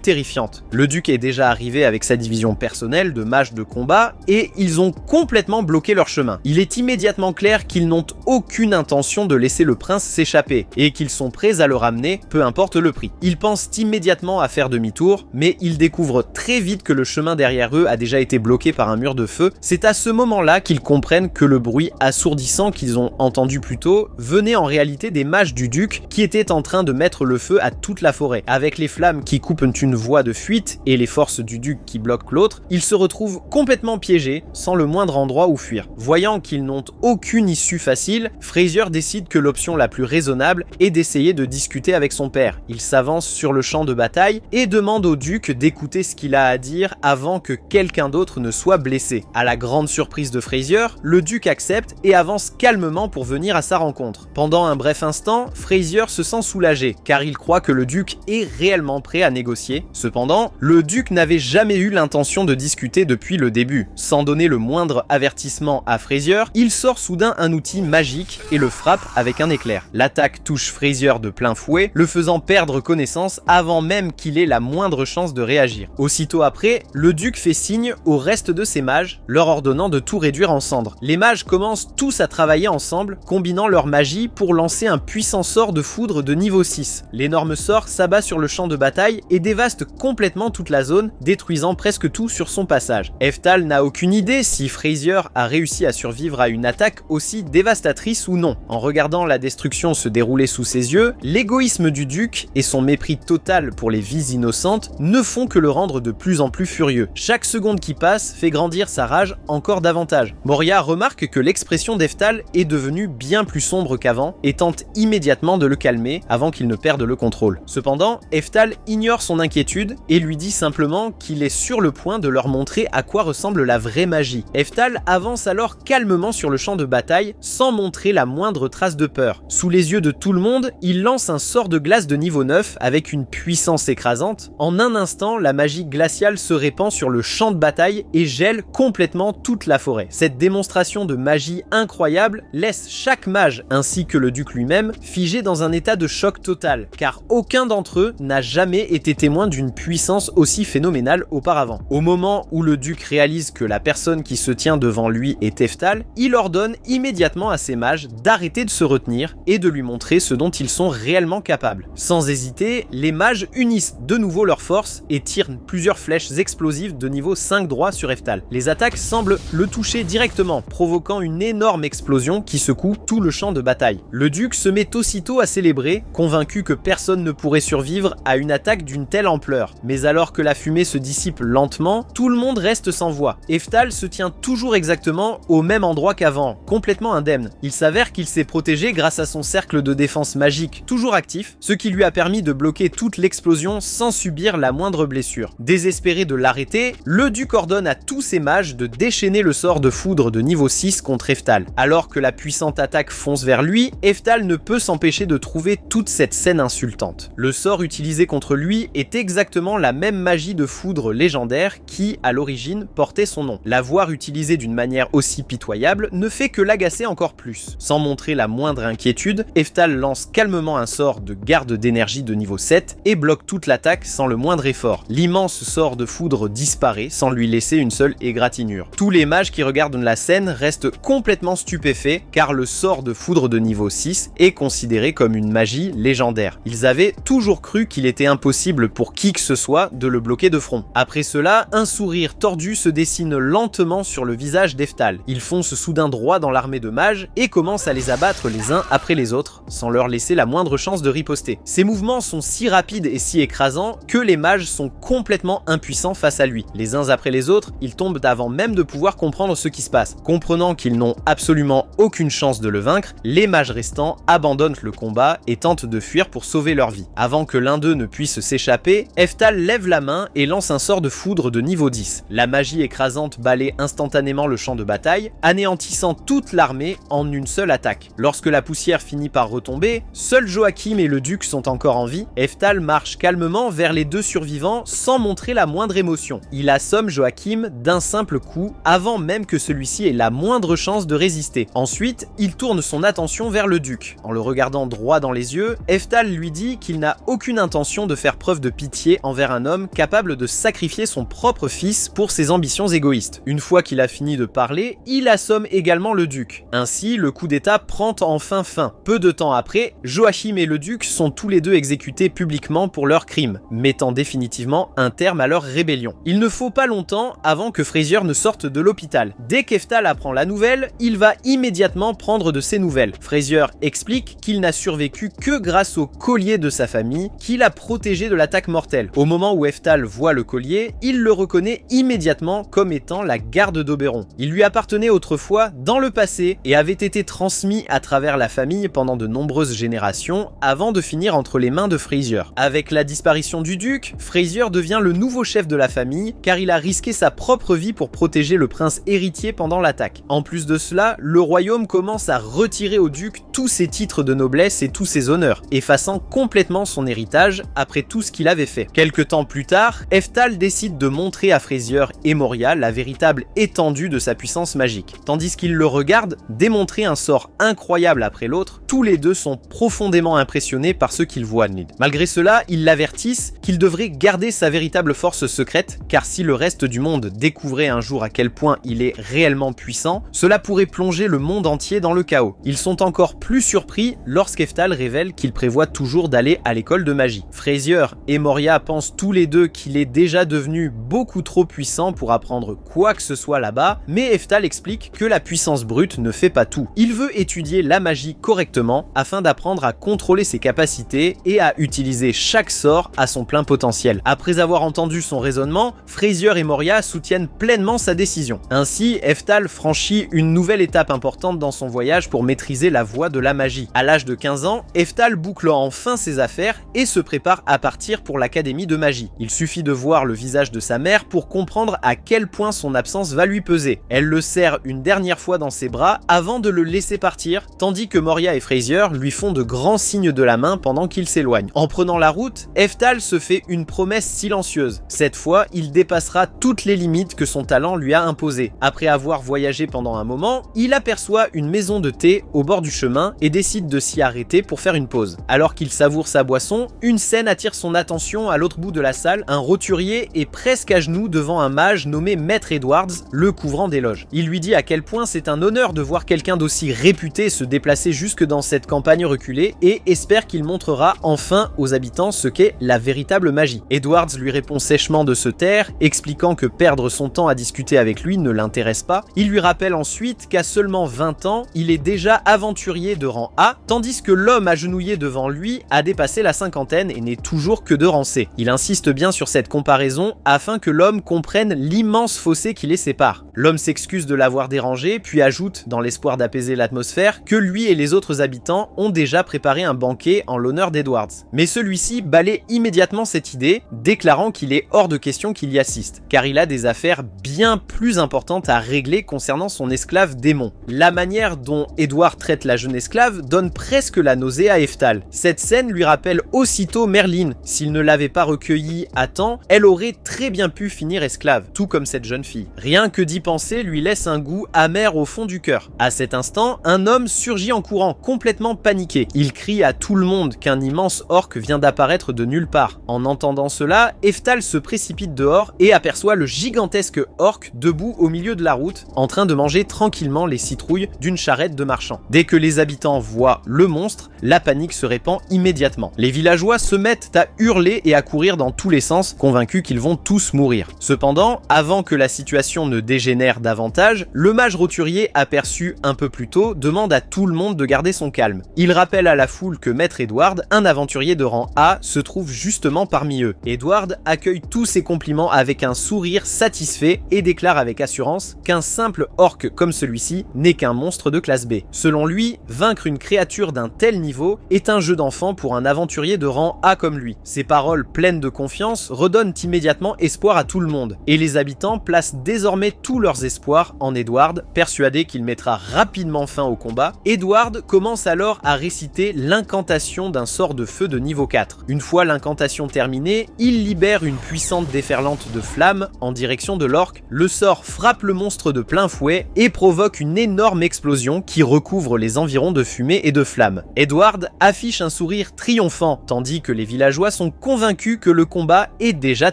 terrifiante. Le duc est déjà arrivé avec sa division personnelle de mages de combat et ils ont complètement bloqué leur chemin. Il est immédiatement clair qu'ils n'ont aucune intention de laisser le prince s'échapper et qu'ils sont prêts à le ramener, peu importe le prix. Ils pensent immédiatement à faire demi-tour, mais ils découvrent très vite que le chemin derrière eux a déjà été bloqué par un mur de feu. C'est à ce moment-là qu'ils comprennent que le bruit assourdissant qu'ils ont entendu plus tôt venait en réalité des mages du duc qui étaient en train de mettre le feu à toute la forêt. Avec les flammes qui coupent une voie de fuite et les forces du duc qui bloquent l'autre, ils se retrouvent complètement piégés, sans le moindre endroit où fuir. Voyant qu'ils n'ont aucune issue facile, Frasier décide que l'option la plus raisonnable est d'essayer de discuter avec son père. Il s'avance sur le champ de bataille et demande au duc d'écouter ce qu'il a à dire avant que quelqu'un d'autre ne soit blessé. À la grande surprise de Frasier, le duc accepte et avance calmement pour venir à sa rencontre. Pendant un bref instant, Frasier se sent soulagé, car il croit que le duc est réellement prêt à négocier. Cependant, le duc n'avait jamais eu l'intention de discuter depuis le début. Sans donner le moindre avertissement à Frasier, il sort soudain un outil magique et le frappe avec un éclair. L'attaque touche Frasier de plein fouet, le faisant perdre connaissance avant même qu'il ait la moindre chance de réagir. Aussitôt après, le duc fait signe au reste de ses mages, leur ordonnant de tout réduire en cendres. Les mages commencent tous à travailler ensemble, combinant leur magie pour lancer un puissant sort de foudre de niveau 6. L'énorme sort s'abat sur le champ de bataille et dévaste complètement toute la zone, détruisant presque tout sur son passage. Eftal n'a aucune idée si Frasier a réussi à survivre à une attaque aussi dévastatrice ou non. En regardant la destruction se dérouler sous ses yeux, l'égoïsme du duc et son mépris total pour les vies innocentes ne font que le rendre de plus en plus furieux. Chaque seconde qui passe fait grandir sa rage encore davantage. Moria remarque que l'expression d'Eftal est devenue bien plus sombre qu'avant et tente immédiatement de le calmer avant qu'il ne perde le contrôle. Cependant, Eftal ignore son inquiétude et lui dit simplement qu'il est sur le point de leur montrer à quoi ressemble la vraie magie. Eftal avance alors calmement sur le champ de bataille sans montrer la moindre trace de peur. Sous les yeux de tout le monde, il lance un sort de glace de niveau 9 avec une puissance écrasante. En un instant, la magie glaciale se répand sur le champ de bataille et gèle complètement toute la forêt. Cette démonstration de magie incroyable laisse chaque mage ainsi que le duc lui-même figés dans un état de choc total, car aucun d'entre eux n'a jamais été témoin d'une puissance aussi phénoménale auparavant. Au moment où le duc réalise que la personne qui se tient devant lui est Eftal, il ordonne immédiatement à ses mages d'arrêter de se retenir et de lui montrer ce dont ils sont réellement capables. Sans hésiter, les mages unissent de nouveau leurs forces et tirent plusieurs flèches explosives de niveau 5 droit sur Eftal. Les attaques semblent le toucher directement, provoquant une énorme explosion qui secoue tout le champ de bataille. Le duc se met aussitôt à célébrer, convaincu que personne ne pourrait survivre à une attaque d'une telle ampleur. Mais alors que la fumée se dissipe lentement, tout le monde reste sans voix. Eftal se tient toujours exactement au même endroit qu'avant, complètement indemne. Il s'avère qu'il s'est protégé grâce à son cercle de défense magique, toujours actif, ce qui lui a permis de bloquer toute l'explosion sans subir la moindre blessure. Désespéré de l'arrêter, le duc ordonne à tous ses mages de déchaîner le sort de foudre de niveau 6 contre Eftal. Alors que la puissante attaque fonce vers lui, Eftal ne peut s'empêcher de trouver toute cette scène insultante. Le sort utilisé contre lui est exactement la même magie de foudre légendaire qui, à l'origine, portait son nom. La voir utilisée d'une manière aussi pitoyable ne fait que l'agacer encore plus. Sans montrer la moindre inquiétude, Eftal lance calmement un sort de garde d'énergie de niveau 7 et bloque toute l'attaque sans le moindre effort. L'immense sort de foudre disparaît sans lui laisser une seule égratignure. Tous les mages qui regardent la scène restent complètement stupéfaits car le sort de foudre de niveau 6 est considéré comme une magie légendaire. Ils avaient toujours cru qu'il était impossible pour qui que ce soit de le bloquer de front. Après cela, un sourire tordu se dessine lentement sur le visage d'Eftal. Il fonce soudain droit dans l'armée de mages et commence à les abattre les uns après les autres, sans leur laisser la moindre chance de riposter. Ses mouvements sont si rapides et si écrasants que les mages sont complètement impuissants face à lui. Les uns après les autres, ils tombent avant même de pouvoir comprendre ce qui se passe. Comprenant qu'ils n'ont absolument aucune chance de le vaincre, les mages restants abandonnent le combat et tentent de fuir pour sauver leur vie. Avant que l'un d'eux ne puisse s'échapper, Eftal lève la main et lance un sort de foudre de niveau 10. La magie écrasante balaie instantanément le champ de bataille, anéantissant toute l'armée en une seule attaque. Lorsque la poussière finit par retomber, seuls Joachim et le duc sont encore en vie. Eftal marche calmement vers les deux survivants sans montrer la moindre émotion. Il assomme Joachim d'un simple coup avant même que celui-ci ait la moindre chance de résister. Ensuite, il tourne son attention vers le duc. En le regardant droit dans les yeux, Eftal lui dit qu'il n'a aucune intention de faire preuve de pitié envers un homme capable de sacrifier son propre fils pour ses ambitions égoïstes. Une fois qu'il a fini de parler, il assomme également le duc. Ainsi, le coup d'état prend enfin fin. Peu de temps après, Joachim et le duc sont tous les deux exécutés publiquement pour leurs crimes, mettant définitivement un terme à leur rébellion. Il ne faut pas longtemps avant que Frazier ne sorte de l'hôpital. Dès qu'Eftal apprend la nouvelle, il va immédiatement prendre de ses nouvelles. Frazier explique qu'il n'a survécu que grâce au collier de sa famille, qui l'a protégé de l'attaque mortelle. Au moment où Eftal voit le collier, il le reconnaît immédiatement comme étant la garde d'Oberon. Il lui appartenait autrefois dans le passé et avait été transmis à travers la famille pendant de nombreuses générations avant de finir entre les mains de Frazier. Avec la disparition du duc, Frazier devient le nouveau chef de la famille car il a risqué sa propre vie pour protéger le prince héritier pendant l'attaque. En plus de cela, le royaume commence à retirer au duc tous ses titres de noblesse et tous ses honneurs, effaçant complètement son héritage après tout ce qu'il avait fait. Quelque temps plus tard, Eftal décide de montrer à Frazier et Moria la véritable étendue de sa puissance magique. Tandis qu'ils le regardent démontrer un sort incroyable après l'autre, tous les deux sont profondément impressionnés par ce qu'ils voient. Malgré cela, ils l'avertissent qu'il devrait garder sa véritable force secrète, car si le reste du monde découvrait un jour à quel point il est réellement puissant, cela pourrait plonger le monde entier dans le chaos. Ils sont encore plus surpris lorsqu'Eftal révèle qu'il prévoit toujours d'aller à l'école de magie. Frazier et Moria pensent tous les deux qu'il est déjà devenu beaucoup trop puissant pour apprendre quoi que ce soit là-bas, mais Eftal explique que la puissance brute ne fait pas tout. Il veut étudier la magie correctement afin d'apprendre à contrôler ses capacités et à utiliser chaque sort à son plein potentiel. Après avoir entendu son raisonnement, Frazier et Moria soutiennent pleinement sa décision. Ainsi, Eftal franchit une nouvelle étape importante dans son voyage pour maîtriser la voie de la magie. À l'âge de 15 ans, Eftal boucle enfin ses affaires et se prépare à partir pour l'académie de magie. Il suffit de voir le visage de sa mère pour comprendre à quel point son absence va lui peser. Elle le serre une dernière fois dans ses bras avant de le laisser partir, tandis que Moria et Frazier lui font de grands signes de la main pendant qu'il s'éloigne. En prenant la route, Eftal se fait une promesse silencieuse. Cette fois, il dépassera toutes les limites que son talent lui a imposées. Après avoir voyagé pendant un moment, il aperçoit une maison de thé au bord du chemin et décide de s'y arrêter pour faire une pause. Alors qu'il savoure sa boisson, une scène attire son attention à l'autre bout de la salle. Un roturier est presque à genoux devant un mage nommé Maître Edwards, le couvrant d'éloges. Il lui dit à quel point c'est un honneur de voir quelqu'un d'aussi réputé se déplacer jusque dans cette campagne reculée et espère qu'il montrera enfin aux habitants ce qu'est la véritable magie. Edwards lui répond sèchement de se taire, expliquant que perdre son temps à discuter avec lui ne l'intéresse pas. Il lui rappelle ensuite qu'à seulement 20 ans, il est déjà aventurier de rang A, tandis que l'homme agenouillé devant lui a dépassé la cinquantaine et n'est toujours que de rang C. Il insiste bien sur cette comparaison afin que l'homme comprenne l'immense fossé qui les sépare. L'homme s'excuse de l'avoir dérangé, puis ajoute, dans l'espoir d'apaiser l'atmosphère, que lui et les autres habitants ont déjà préparé un banquet en l'honneur d'Edwards. Mais celui-ci balaie immédiatement cette idée, déclarant qu'il est hors de question qu'il y assiste, car il a des affaires bien plus importantes à régler concernant son esclave démon. La manière dont Edward traite la jeune esclave donne presque la nausée à Eftal. Cette scène lui rappelle aussitôt Merlin. S'il ne l'avait pas recueillie à temps, elle aurait très bien pu finir esclave, tout comme cette jeune fille. Rien que d'y penser lui laisse un goût amer au fond du cœur. À cet instant, un homme surgit en courant, complètement paniqué. Il crie à tout le monde qu'un immense orc vient d'apparaître de nulle part. En entendant cela, Eftal se précipite dehors et aperçoit le gigantesque orc debout au milieu de la route, en train de manger tranquillement les citrouilles d'une charrette de marchands. Dès que les habitants voient le monstre, la panique se répand immédiatement. Les villageois se mettent à hurler et à courir dans tous les sens, convaincus qu'ils vont tous mourir. Cependant, avant que la situation ne dégénère davantage, le mage roturier aperçu un peu plus tôt demande à tout le monde de garder son calme. Il rappelle à la foule que Maître Edward, un aventurier de rang A, se trouve justement parmi eux. Edward accueille tous ces compliments avec un sourire satisfait et déclare avec assurance qu'un simple orc comme celui-ci n'est qu'un monstre de classe B. Selon lui, vaincre une créature d'un tel niveau est un jeu d'enfant pour un aventurier de rang A comme lui. Ces paroles pleines de confiance redonnent immédiatement espoir à tout le monde, et les habitants placent désormais tous leurs espoirs en Edward, persuadé qu'il mettra rapidement fin au combat. Edward commence alors à réciter l'incantation d'un sort de feu de niveau 4. Une fois l'incantation terminée, il libère une puissante déferlante de flammes en direction de l'orc. Le sort frappe le monstre de plein fouet et provoque une énorme explosion qui recouvre les environs de fumée et de flammes. Edward affiche un sourire triomphant, tandis que les villageois sont convaincus que le combat est déjà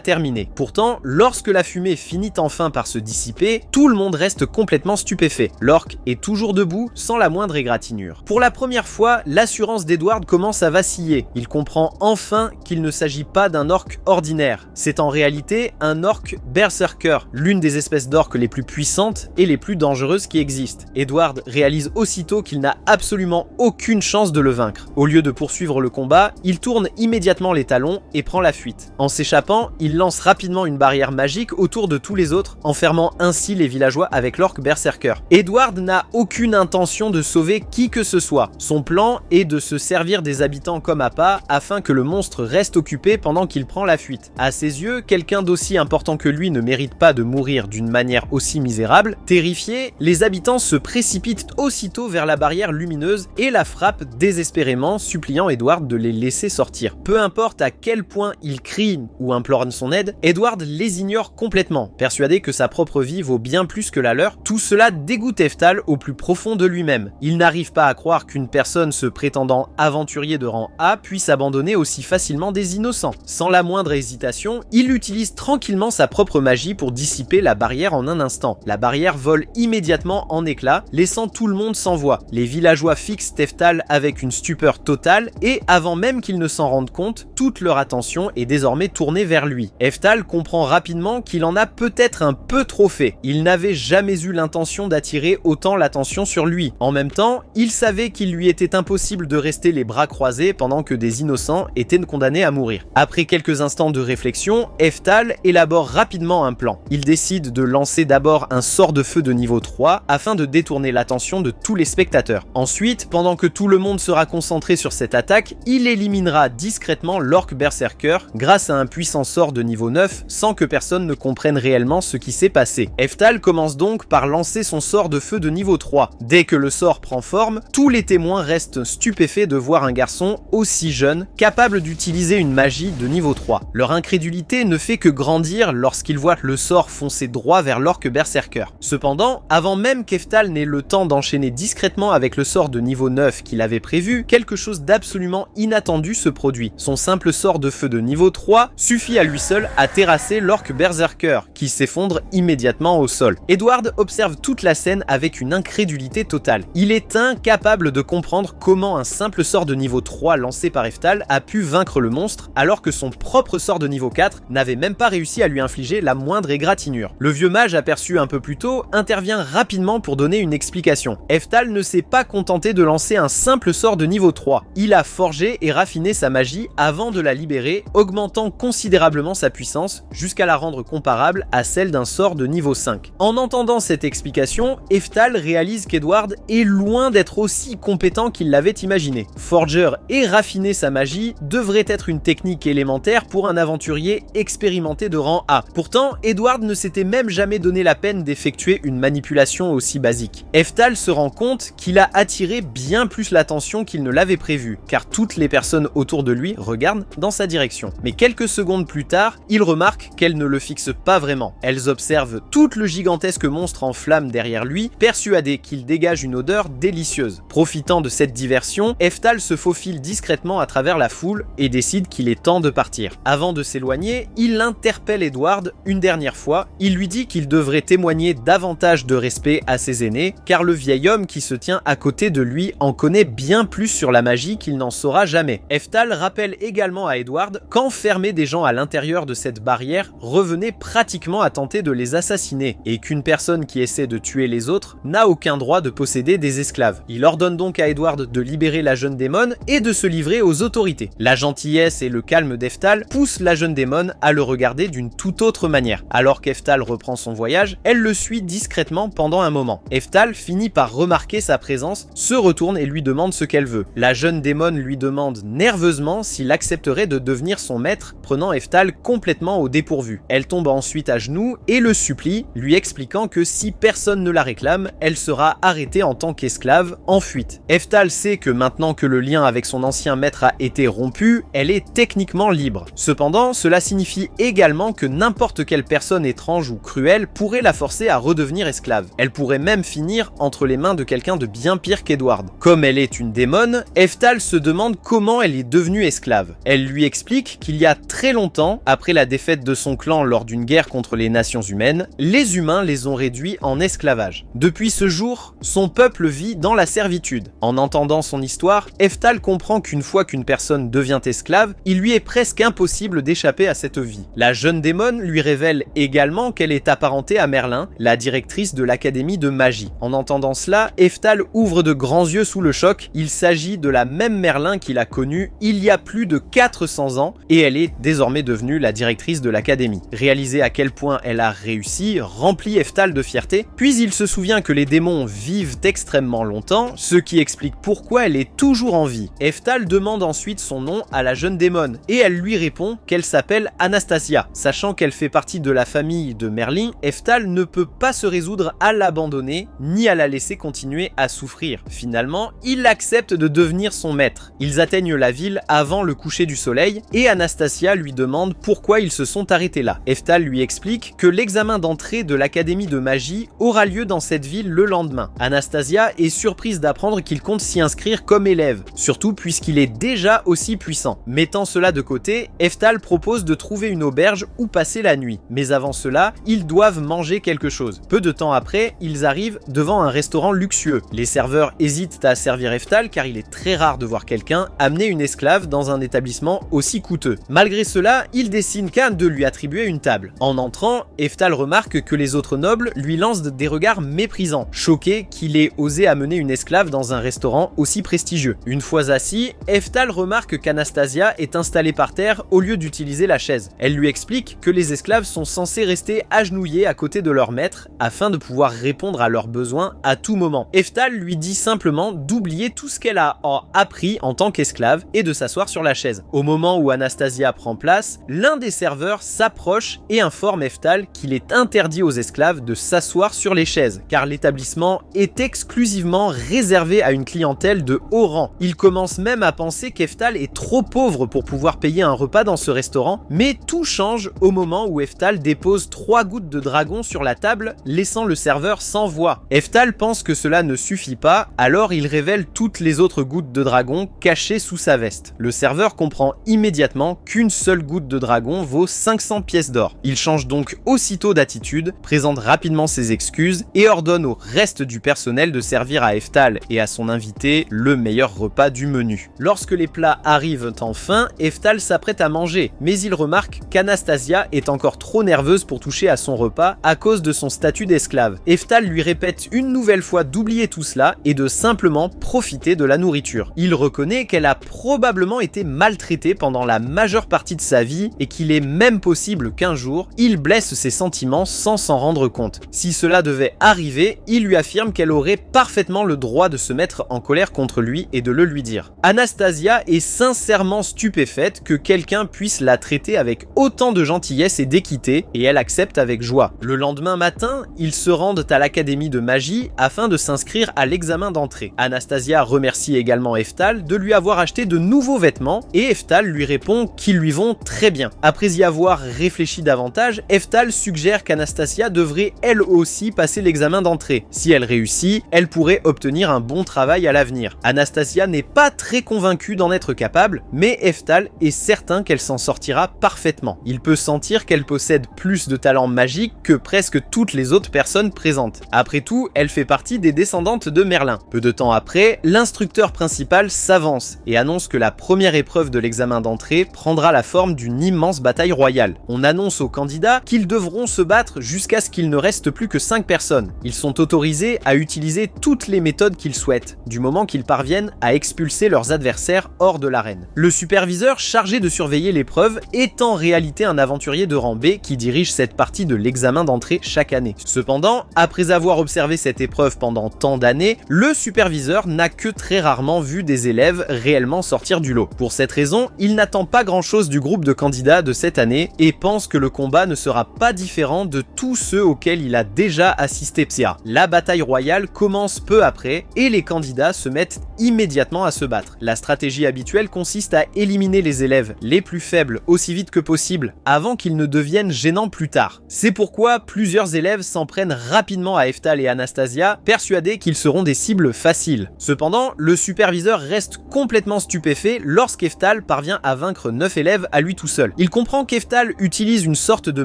terminé. Pourtant, lorsque la fumée finit enfin par se dissiper, tout le monde reste complètement stupéfait. L'orc est toujours debout, sans la moindre égratignure. Pour la première fois, l'assurance d'Edward commence à vaciller. Il comprend enfin qu'il ne s'agit pas d'un orc ordinaire. C'est en réalité un orc berserker, l'une des espèces d'orques les plus puissantes et les plus dangereuses qui existent. Edward réalise aussitôt qu'il n'a absolument aucune chance de le vaincre. Au lieu de poursuivre le combat, il tourne immédiatement les talons et prend la fuite. En s'échappant, il lance rapidement une barrière magique autour de tous les autres, enfermant ainsi les villageois avec l'orc berserker. Edward n'a aucune intention de sauver qui que ce soit. Son plan est de se servir des habitants comme appât afin que le monstre reste occupé pendant qu'il prend la fuite. À ses yeux, quelqu'un d'aussi important que lui ne mérite pas de mourir d'une manière aussi misérable. Terrifiés, les habitants se précipitent aussitôt vers la barrière lumineuse et la frappent désespérément, suppliant Edward de les laisser sortir. Peu importe à quel point ils crient ou implorent son aide, Edward les ignore complètement, persuadé que sa propre vie vaut bien plus que la leur. Tout cela dégoûte Eftal au plus profond de lui-même. Il n'arrive pas à croire qu'une personne se prétendant aventurier de rang A puisse abandonner aussi facilement des innocents. Sans la moindre hésitation, il utilise tranquillement sa propre magie pour dissiper la barrière en un instant. La barrière vole immédiatement en éclats, laissant tout le monde sans voix. Les villageois fixent Eftal avec une stupeur totale et, avant même qu'ils ne s'en rendent compte, toute leur attention est désormais tournée vers lui. Eftal comprend rapidement qu'il en a peut-être un peu trop fait. Il n'avait jamais eu l'intention d'attirer autant l'attention sur lui. En même temps, il savait qu'il lui était impossible de rester les bras croisés pendant que des innocents étaient condamnés à mourir. Après quelques instants de réflexion, Cependant, Eftal élabore rapidement un plan. Il décide de lancer d'abord un sort de feu de niveau 3 afin de détourner l'attention de tous les spectateurs. Ensuite, pendant que tout le monde sera concentré sur cette attaque, il éliminera discrètement l'orque berserker grâce à un puissant sort de niveau 9 sans que personne ne comprenne réellement ce qui s'est passé. Eftal commence donc par lancer son sort de feu de niveau 3. Dès que le sort prend forme, tous les témoins restent stupéfaits de voir un garçon aussi jeune capable d'utiliser une magie de niveau 3. Leur incrédulité ne fait que grandir lorsqu'ils voient le sort foncer droit vers l'orque berserker. Cependant, avant même qu'Eftal n'ait le temps d'enchaîner discrètement avec le sort de niveau 9 qu'il avait prévu, quelque chose d'absolument inattendu se produit. Son simple sort de feu de niveau 3 suffit à lui seul à terrasser l'orque berserker, qui s'effondre immédiatement au sol. Edward observe toute la scène avec une incrédulité totale. Il est incapable de comprendre comment un simple sort de niveau 3 lancé par Eftal a pu vaincre le monstre, alors que son propre sort de niveau 4 n'avait même pas réussi à lui infliger la moindre égratignure. Le vieux mage aperçu un peu plus tôt intervient rapidement pour donner une explication. Eftal ne s'est pas contenté de lancer un simple sort de niveau 3. Il a forgé et raffiné sa magie avant de la libérer, augmentant considérablement sa puissance jusqu'à la rendre comparable à celle d'un sort de niveau 5. En entendant cette explication, Eftal réalise qu'Edward est loin d'être aussi compétent qu'il l'avait imaginé. Forger et raffiner sa magie devrait être une technique élémentaire pour un aventurier expérimenté de rang A. Pourtant, Edward ne s'était même jamais donné la peine d'effectuer une manipulation aussi basique. Eftal se rend compte qu'il a attiré bien plus l'attention qu'il ne l'avait prévu, car toutes les personnes autour de lui regardent dans sa direction. Mais quelques secondes plus tard, il remarque qu'elles ne le fixent pas vraiment. Elles observent tout le gigantesque monstre en flammes derrière lui, persuadé qu'il dégage une odeur délicieuse. Profitant de cette diversion, Eftal se faufile discrètement à travers la foule et décide qu'il est temps de partir. Avant de s'éloigner, il interpelle Edward une dernière fois. Il lui dit qu'il devrait témoigner davantage de respect à ses aînés, car le vieil homme qui se tient à côté de lui en connaît bien plus sur la magie qu'il n'en saura jamais. Eftal rappelle également à Edward qu'enfermer des gens à l'intérieur de cette barrière revenait pratiquement à tenter de les assassiner, et qu'une personne qui essaie de tuer les autres n'a aucun droit de posséder des esclaves. Il ordonne donc à Edward de libérer la jeune démone et de se livrer aux autorités. La gentillesse et le calme d'Eftal poussent la jeune démone à le regarder d'une toute autre manière. Alors qu'Eftal reprend son voyage, elle le suit discrètement pendant un moment. Eftal finit par remarquer sa présence, se retourne et lui demande ce qu'elle veut. La jeune démone lui demande nerveusement s'il accepterait de devenir son maître, prenant Eftal complètement au dépourvu. Elle tombe ensuite à genoux et le supplie, lui expliquant que si personne ne la réclame, elle sera arrêtée en tant qu'esclave en fuite. Eftal sait que maintenant que le lien avec son ancien maître a été rompu, elle est techniquement libre. Cependant, cela signifie également que n'importe quelle personne étrange ou cruelle pourrait la forcer à redevenir esclave. Elle pourrait même finir entre les mains de quelqu'un de bien pire qu'Edward. Comme elle est une démone, Eftal se demande comment elle est devenue esclave. Elle lui explique qu'il y a très longtemps, après la défaite de son clan lors d'une guerre contre les nations humaines, les humains les ont réduits en esclavage. Depuis ce jour, son peuple vit dans la servitude. En entendant son histoire, Eftal comprend qu'une fois qu'une personne devient esclave, il lui est presque impossible d'échapper à cette vie. La jeune démone lui révèle également qu'elle est apparentée à Merlin, la directrice de l'académie de magie. En entendant cela, Eftal ouvre de grands yeux sous le choc. Il s'agit de la même Merlin qu'il a connue il y a plus de 400 ans et elle est désormais devenue la directrice de l'académie. Réaliser à quel point elle a réussi remplit Eftal de fierté, puis il se souvient que les démons vivent extrêmement longtemps, ce qui explique pourquoi elle est toujours en vie. Eftal demande ensuite son nom à la jeune démone et elle lui répond qu'elle s'appelle Anastasia. Sachant qu'elle fait partie de la famille de Merlin, Eftal ne peut pas se résoudre à l'abandonner ni à la laisser continuer à souffrir. Finalement, il accepte de devenir son maître. Ils atteignent la ville avant le coucher du soleil et Anastasia lui demande pourquoi ils se sont arrêtés là. Eftal lui explique que l'examen d'entrée de l'académie de magie aura lieu dans cette ville le lendemain. Anastasia est surprise d'apprendre qu'il compte s'y inscrire comme élève, surtout puisqu'il est déjà aussi puissant. Mettant cela de côté, Eftal propose de trouver une auberge où passer la nuit. Mais avant cela, ils doivent manger quelque chose. Peu de temps après, ils arrivent devant un restaurant luxueux. Les serveurs hésitent à servir Eftal car il est très rare de voir quelqu'un amener une esclave dans un établissement aussi coûteux. Malgré cela, ils décident de lui attribuer une table. En entrant, Eftal remarque que les autres nobles lui lancent des regards méprisants, choqués qu'il ait osé amener une esclave dans un restaurant aussi prestigieux. Une fois assis, Eftal remarque qu'Anastasia est installée par terre au lieu d'utiliser la chaise. chaise. Elle lui explique que les esclaves sont censés rester agenouillés à côté de leur maître afin de pouvoir répondre à leurs besoins à tout moment. Eftal lui dit simplement d'oublier tout ce qu'elle a appris en tant qu'esclave et de s'asseoir sur la chaise. Au moment où Anastasia prend place, l'un des serveurs s'approche et informe Eftal qu'il est interdit aux esclaves de s'asseoir sur les chaises, car l'établissement est exclusivement réservé à une clientèle de haut rang. Il commence même à penser qu'Eftal est trop pauvre pour pouvoir payer un repas dans ce restaurant, mais tout change au moment où Eftal dépose 3 gouttes de dragon sur la table, laissant le serveur sans voix. Eftal pense que cela ne suffit pas, alors il révèle toutes les autres gouttes de dragon cachées sous sa veste. Le serveur comprend immédiatement qu'une seule goutte de dragon vaut 500 pièces d'or. Il change donc aussitôt d'attitude, présente rapidement ses excuses et ordonne au reste du personnel de servir à Eftal et à son invité le meilleur repas du menu. Lorsque les plats arrivent enfin, Eftal s'apprête à manger, mais il remarque qu'Anastasia est encore trop nerveuse pour toucher à son repas à cause de son statut d'esclave. Eftal lui répète une nouvelle fois d'oublier tout cela et de simplement profiter de la nourriture. Il reconnaît qu'elle a probablement été maltraitée pendant la majeure partie de sa vie et qu'il est même possible qu'un jour, il blesse ses sentiments sans s'en rendre compte. Si cela devait arriver, il lui affirme qu'elle aurait parfaitement le droit de se mettre en colère contre lui et de le lui dire. Anastasia est sincèrement stupéfaite que quelqu'un puisse la traiter avec autant de gentillesse et d'équité, et elle accepte avec joie. Le lendemain matin, ils se rendent à l'académie de magie afin de s'inscrire à l'examen d'entrée. Anastasia remercie également Eftal de lui avoir acheté de nouveaux vêtements et Eftal lui répond qu'ils lui vont très bien. Après y avoir réfléchi davantage, Eftal suggère qu'Anastasia devrait elle aussi passer l'examen d'entrée. Si elle réussit, elle pourrait obtenir un bon travail à l'avenir. Anastasia n'est pas très convaincue d'en être capable, mais Eftal est certain qu'elle s'en sortira parfaitement. Il peut sentir qu'elle possède plus de talent magique que presque toutes les autres personnes présentes. Après tout, elle fait partie des descendantes de Merlin. Peu de temps après, l'instructeur principal s'avance et annonce que la première épreuve de l'examen d'entrée prendra la forme d'une immense bataille royale. On annonce aux candidats qu'ils devront se battre jusqu'à ce qu'il ne reste plus que 5 personnes. Ils sont autorisés à utiliser toutes les méthodes qu'ils souhaitent, du moment qu'ils parviennent à expulser leurs adversaires hors de l'arène. Le superviseur chargé de surveiller l'épreuve est en réalité un aventurier de rang B qui dirige cette partie de l'examen d'entrée chaque année. Cependant, après avoir observé cette épreuve pendant tant d'années, le superviseur n'a que très rarement vu des élèves réellement sortir du lot. Pour cette raison, il n'attend pas grand-chose du groupe de candidats de cette année et pense que le combat ne sera pas différent de tous ceux auxquels il a déjà assisté Psia. La bataille royale commence peu après et les candidats se mettent immédiatement à se battre. La stratégie habituelle consiste à éliminer les élèves les plus faibles aussi vite que possible avant qu'ils ne deviennent gênants plus tard. C'est pourquoi plusieurs élèves s'en prennent rapidement à Eftal et Anastasia, persuadés qu'ils seront des cibles faciles. Cependant, le superviseur reste complètement stupéfait lorsqu'Eftal parvient à vaincre 9 élèves à lui tout seul. Il comprend qu'Eftal utilise une sorte de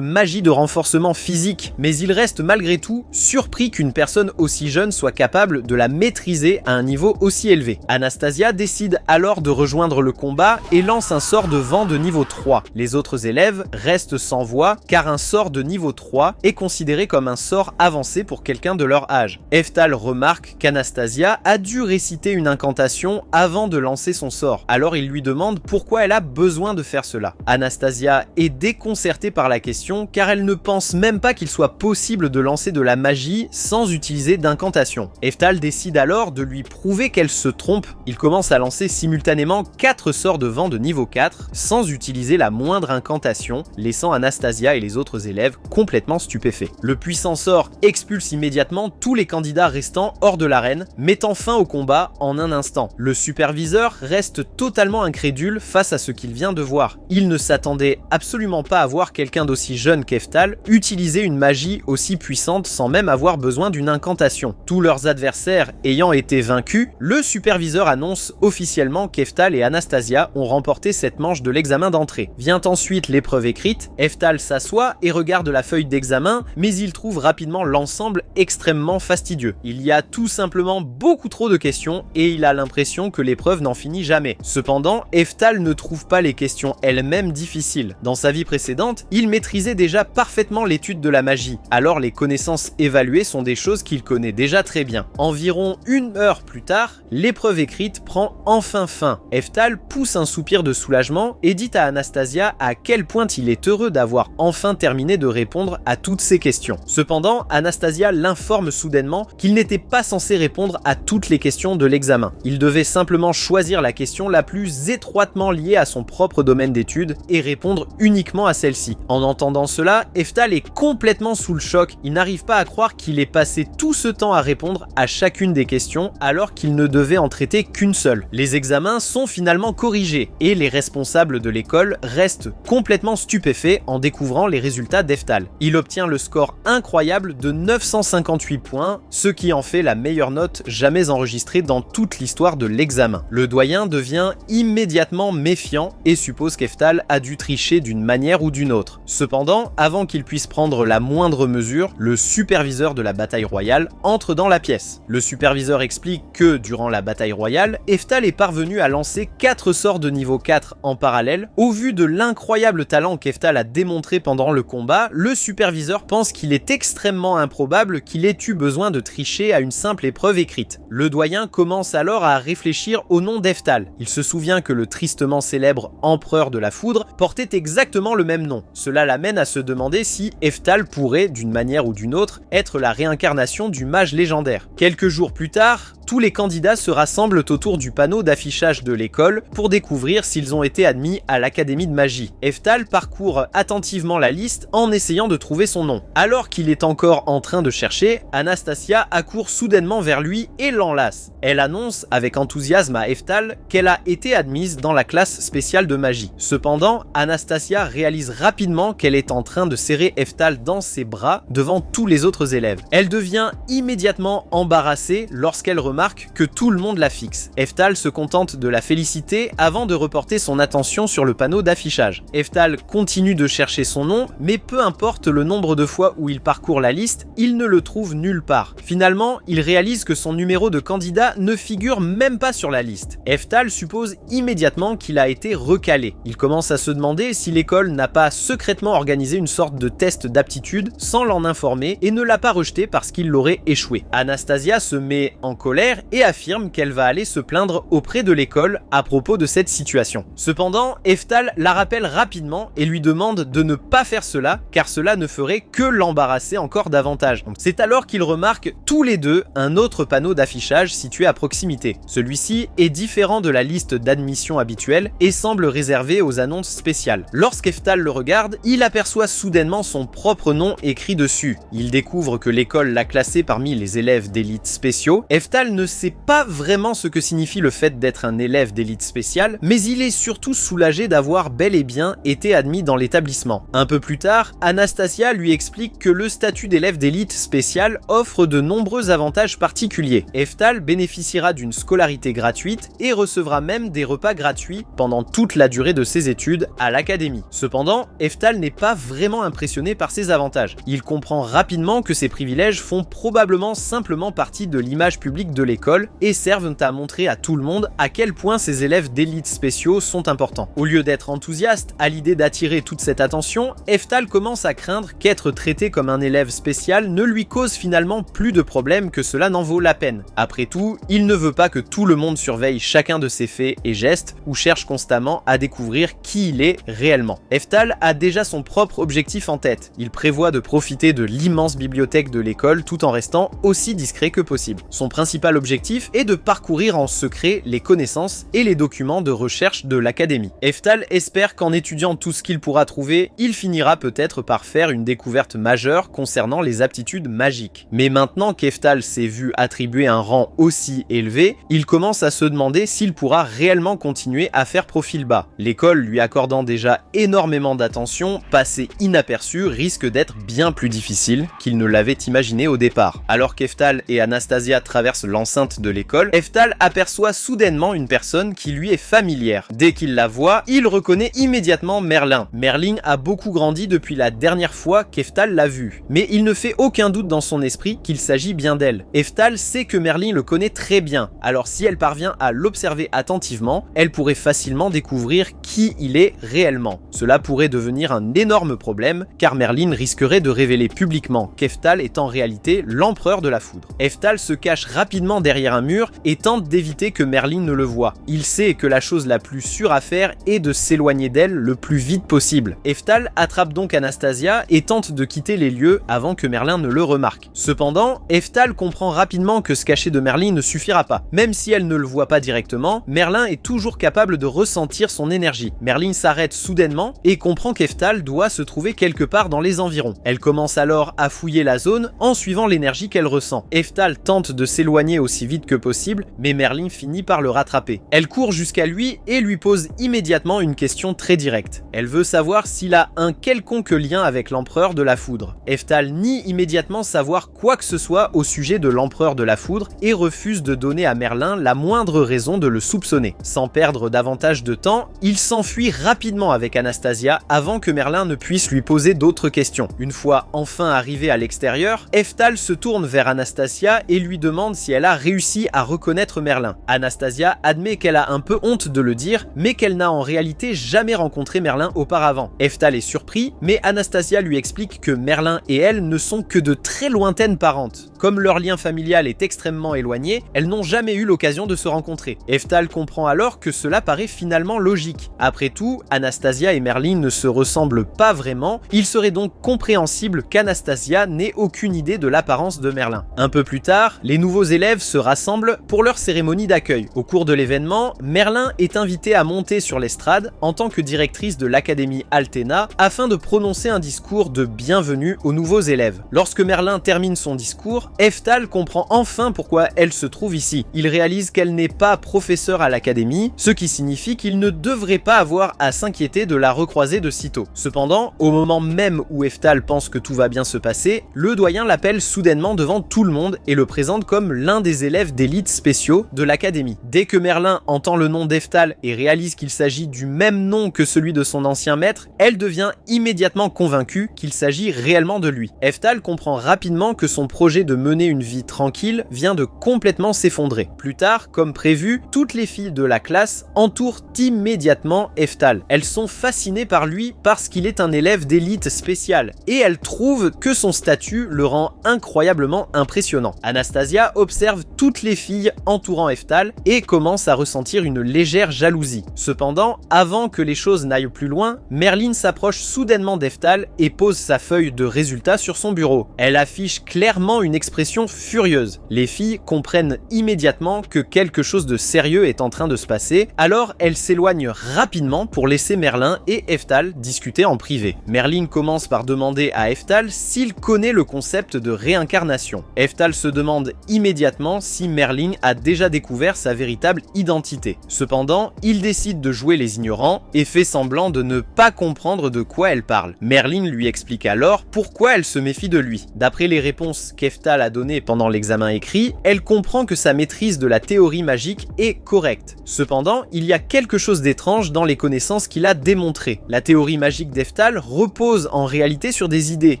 magie de renforcement physique, mais il reste malgré tout surpris qu'une personne aussi jeune soit capable de la maîtriser à un niveau aussi élevé. Anastasia décide alors de rejoindre le combat et lance un sort de vent de niveau 3. Les autres élèves restent sans voix car un sort de niveau 3 est considéré comme un sort avancé pour quelqu'un de leur âge. Eftal remarque qu'Anastasia a dû réciter une incantation avant de lancer son sort. Alors il lui demande pourquoi elle a besoin de faire cela. Anastasia est déconcertée par la question car elle ne pense même pas qu'il soit possible de lancer de la magie sans utiliser d'incantation. Eftal décide alors de lui prouver qu'elle se trompe. Il commence à lancer simultanément 4 sorts de vent de niveau 4 sans utiliser la moindre incantation, laissant Anastasia et les autres élèves complètement stupéfaits. Le puissant sort expulse immédiatement tous les candidats restants hors de l'arène, mettant fin au combat en un instant. Le superviseur reste totalement incrédule face à ce qu'il vient de voir. Il ne s'attendait absolument pas à voir quelqu'un d'aussi jeune qu'Eftal utiliser une magie aussi puissante sans même avoir besoin d'une incantation. Tous leurs adversaires ayant été vaincus, le superviseur annonce officiellement qu'Eftal et Anastasia ont remporté cette manche de l'examen d'entrée. Vient ensuite l'épreuve écrite. Eftal s'assoit et regarde la feuille d'examen, mais il trouve rapidement l'ensemble extrêmement fastidieux. Il y a tout simplement beaucoup trop de questions et il a l'impression que l'épreuve n'en finit jamais. Cependant, Eftal ne trouve pas les questions elles-mêmes difficiles. Dans sa vie précédente, il maîtrisait déjà parfaitement l'étude de la magie, alors les connaissances évaluées sont des choses qu'il connaît déjà très bien. Environ 1 heure plus tard, l'épreuve écrite prend enfin fin. Eftal pousse un soupir de soulagement et dit à Anastasia à quel point il est heureux d'avoir enfin terminé de répondre à toutes ces questions. Cependant, Anastasia l'informe soudainement qu'il n'était pas censé répondre à toutes les questions de l'examen. Il devait simplement choisir la question la plus étroitement liée à son propre domaine d'études et répondre uniquement à celle-ci. En entendant cela, Heftal est complètement sous le choc. Il n'arrive pas à croire qu'il ait passé tout ce temps à répondre à chacune des questions alors qu'il ne devait en traiter qu'une seule. Les examens sont finalement corrigés et les responsables de l'école restent complètement stupéfaits en découvrant les résultats d'Heftal. Il obtient le score incroyable de 958 points, ce qui en fait la meilleure note jamais enregistrée dans toute l'histoire de l'examen. Le doyen devient immédiatement méfiant et suppose qu'Heftal a dû tricher d'une manière ou d'une autre. Cependant, avant qu'il puisse prendre la moindre mesure, le superviseur de la bataille royale entre dans la pièce. Le superviseur explique que, durant la bataille royale, Heftal est parvenu à lancer 4 sorts de niveau 4 en parallèle. Au vu de l'incroyable talent qu'Heftal a démontré pendant le combat, le superviseur pense qu'il est extrêmement improbable qu'il ait eu besoin de tricher à une simple épreuve écrite. Le doyen commence alors à réfléchir au nom d'Heftal. Il se souvient que le tristement célèbre empereur de la foudre portait exactement le même nom. Cela l'amène à se demander si Heftal pourrait, d'une manière ou d'une autre, être la réincarnation du mage légendaire. Quelques jours plus tard, tous les candidats se rassemblent autour du panneau d'affichage de l'école pour découvrir s'ils ont été admis à l'académie de magie. Heftal parcourt attentivement la liste en essayant de trouver son nom. Alors qu'il est encore en train de chercher, Anastasia accourt soudainement vers lui et l'enlace. Elle annonce avec enthousiasme à Heftal qu'elle a été admise dans la classe spéciale de magie. Cependant, Anastasia réalise rapidement qu'elle est en train de serrer Heftal dans ses bras devant tous les autres élèves. Elle devient immédiatement embarrassée lorsqu'elle remarque que tout le monde la fixe. Heftal se contente de la féliciter avant de reporter son attention sur le panneau d'affichage. Heftal continue de chercher son nom, mais peu importe le nombre de fois où il parcourt la liste, il ne le trouve nulle part. Finalement, il réalise que son numéro de candidat ne figure même pas sur la liste. Heftal suppose immédiatement qu'il a été recalé. Il commence à se demander si l'école n'a pas secrètement organisé une sorte de test d'aptitude sans l'en informer et ne l'a pas rejeté parce qu'il l'aurait échoué. Anastasia se met en colère et affirme qu'elle va aller se plaindre auprès de l'école à propos de cette situation. Cependant, Heftal la rappelle rapidement et lui demande de ne pas faire cela car cela ne ferait que l'embarrasser encore davantage. C'est alors qu'ils remarquent tous les deux un autre panneau d'affichage situé à proximité. Celui-ci est différent de la liste d'admission habituelle et semble réservé aux annonces spéciales. Lorsqu'Heftal le regarde, il aperçoit soudainement son propre nom écrit dessus. Il découvre que l'école l'a classé parmi les élèves d'élite spéciaux. Heftal ne sait pas vraiment ce que signifie le fait d'être un élève d'élite spéciale, mais il est surtout soulagé d'avoir bel et bien été admis dans l'établissement. Un peu plus tard, Anastasia lui explique que le statut d'élève d'élite spéciale offre de nombreux avantages particuliers. Heftal bénéficiera d'une scolarité gratuite et recevra même des repas gratuits pendant toute la durée de ses études à l'académie. Cependant, Heftal n'est pas vraiment impressionné par ces avantages. Il comprend rapidement que ces privilèges font probablement simplement partie de l'image publique de l'école et servent à montrer à tout le monde à quel point ces élèves d'élite spéciaux sont importants. Au lieu d'être enthousiaste à l'idée d'attirer toute cette attention, Heftal commence à craindre qu'être traité comme un élève spécial ne lui cause finalement plus de problèmes que cela n'en vaut la peine. Après tout, il ne veut pas que tout le monde surveille chacun de ses faits et gestes ou cherche constamment à découvrir qui il est réellement. Heftal a déjà son propre objectif en tête. Il prévoit de profiter de l'immense bibliothèque de l'école tout en restant aussi discret que possible. Son principal objectif est de parcourir en secret les connaissances et les documents de recherche de l'académie. Heftal espère qu'en étudiant tout ce qu'il pourra trouver, il finira peut-être par faire une découverte majeure concernant les aptitudes magiques. Mais maintenant qu'Heftal s'est vu attribuer un rang aussi élevé, il commence à se demander s'il pourra réellement continuer à faire profil bas. L'école lui accordant déjà énormément d'attention, passer inaperçu risque d'être bien plus difficile qu'il ne l'avait imaginé au départ. Alors qu'Heftal et Anastasia traversent l'enceinte de l'école, Heftal aperçoit soudainement une personne qui lui est familière. Dès qu'il la voit, il reconnaît immédiatement Merlin. Merlin a beaucoup grandi depuis la dernière fois qu'Heftal l'a vue, mais il ne fait aucun doute dans son esprit qu'il s'agit bien d'elle. Heftal sait que Merlin le connaît très bien, alors si elle parvient à l'observer attentivement, elle pourrait facilement découvrir qui il est réellement. Cela pourrait devenir un énorme problème, car Merlin risquerait de révéler publiquement qu'Heftal est en réalité l'empereur de la foudre. Heftal se cache rapidement discrètement derrière un mur et tente d'éviter que Merlin ne le voie. Il sait que la chose la plus sûre à faire est de s'éloigner d'elle le plus vite possible. Eftal attrape donc Anastasia et tente de quitter les lieux avant que Merlin ne le remarque. Cependant, Eftal comprend rapidement que se cacher de Merlin ne suffira pas. Même si elle ne le voit pas directement, Merlin est toujours capable de ressentir son énergie. Merlin s'arrête soudainement et comprend qu'Eftal doit se trouver quelque part dans les environs. Elle commence alors à fouiller la zone en suivant l'énergie qu'elle ressent. Eftal tente de s'éloigner aussi vite que possible, mais Merlin finit par le rattraper. Elle court jusqu'à lui et lui pose immédiatement une question très directe. Elle veut savoir s'il a un quelconque lien avec l'empereur de la foudre. Eftal nie immédiatement savoir quoi que ce soit au sujet de l'empereur de la foudre et refuse de donner à Merlin la moindre raison de le soupçonner. Sans perdre davantage de temps, il s'enfuit rapidement avec Anastasia avant que Merlin ne puisse lui poser d'autres questions. Une fois enfin arrivé à l'extérieur, Eftal se tourne vers Anastasia et lui demande si elle a réussi à reconnaître Merlin. Anastasia admet qu'elle a un peu honte de le dire, mais qu'elle n'a en réalité jamais rencontré Merlin auparavant. Eftal est surpris, mais Anastasia lui explique que Merlin et elle ne sont que de très lointaines parentes. Comme leur lien familial est extrêmement éloigné, elles n'ont jamais eu l'occasion de se rencontrer. Eftal comprend alors que cela paraît finalement logique. Après tout, Anastasia et Merlin ne se ressemblent pas vraiment, il serait donc compréhensible qu'Anastasia n'ait aucune idée de l'apparence de Merlin. Un peu plus tard, les nouveaux élèves se rassemblent pour leur cérémonie d'accueil. Au cours de l'événement, Merlin est invitée à monter sur l'estrade en tant que directrice de l'Académie Altena afin de prononcer un discours de bienvenue aux nouveaux élèves. Lorsque Merlin termine son discours, Eftal comprend enfin pourquoi elle se trouve ici. Il réalise qu'elle n'est pas professeure à l'Académie, ce qui signifie qu'il ne devrait pas avoir à s'inquiéter de la recroiser de sitôt. Cependant, au moment même où Eftal pense que tout va bien se passer, le doyen l'appelle soudainement devant tout le monde et le présente comme l'un des élèves d'élite spéciaux de l'Académie. Dès que Merlin entend le nom d'Eftal et réalise qu'il s'agit du même nom que celui de son ancien maître, elle devient immédiatement convaincue qu'il s'agit réellement de lui. Eftal comprend rapidement que son projet de mener une vie tranquille vient de complètement s'effondrer. Plus tard, comme prévu, toutes les filles de la classe entourent immédiatement Eftal. Elles sont fascinées par lui parce qu'il est un élève d'élite spéciale et elles trouvent que son statut le rend incroyablement impressionnant. Anastasia observe toutes les filles entourant Eftal et commence à ressentir une légère jalousie. Cependant, avant que les choses n'aillent plus loin, Merlin s'approche soudainement d'Eftal et pose sa feuille de résultats sur son bureau. Elle affiche clairement une expression furieuse. Les filles comprennent immédiatement que quelque chose de sérieux est en train de se passer, alors elles s'éloignent rapidement pour laisser Merlin et Eftal discuter en privé. Merlin commence par demander à Eftal s'il connaît le concept de réincarnation. Eftal se demande immédiatement si Merlin a déjà découvert sa véritable identité. Cependant, il décide de jouer les ignorants et fait semblant de ne pas comprendre de quoi elle parle. Merlin lui explique alors pourquoi elle se méfie de lui. D'après les réponses qu'Eftal a données pendant l'examen écrit, elle comprend que sa maîtrise de la théorie magique est correcte. Cependant, il y a quelque chose d'étrange dans les connaissances qu'il a démontrées. La théorie magique d'Eftal repose en réalité sur des idées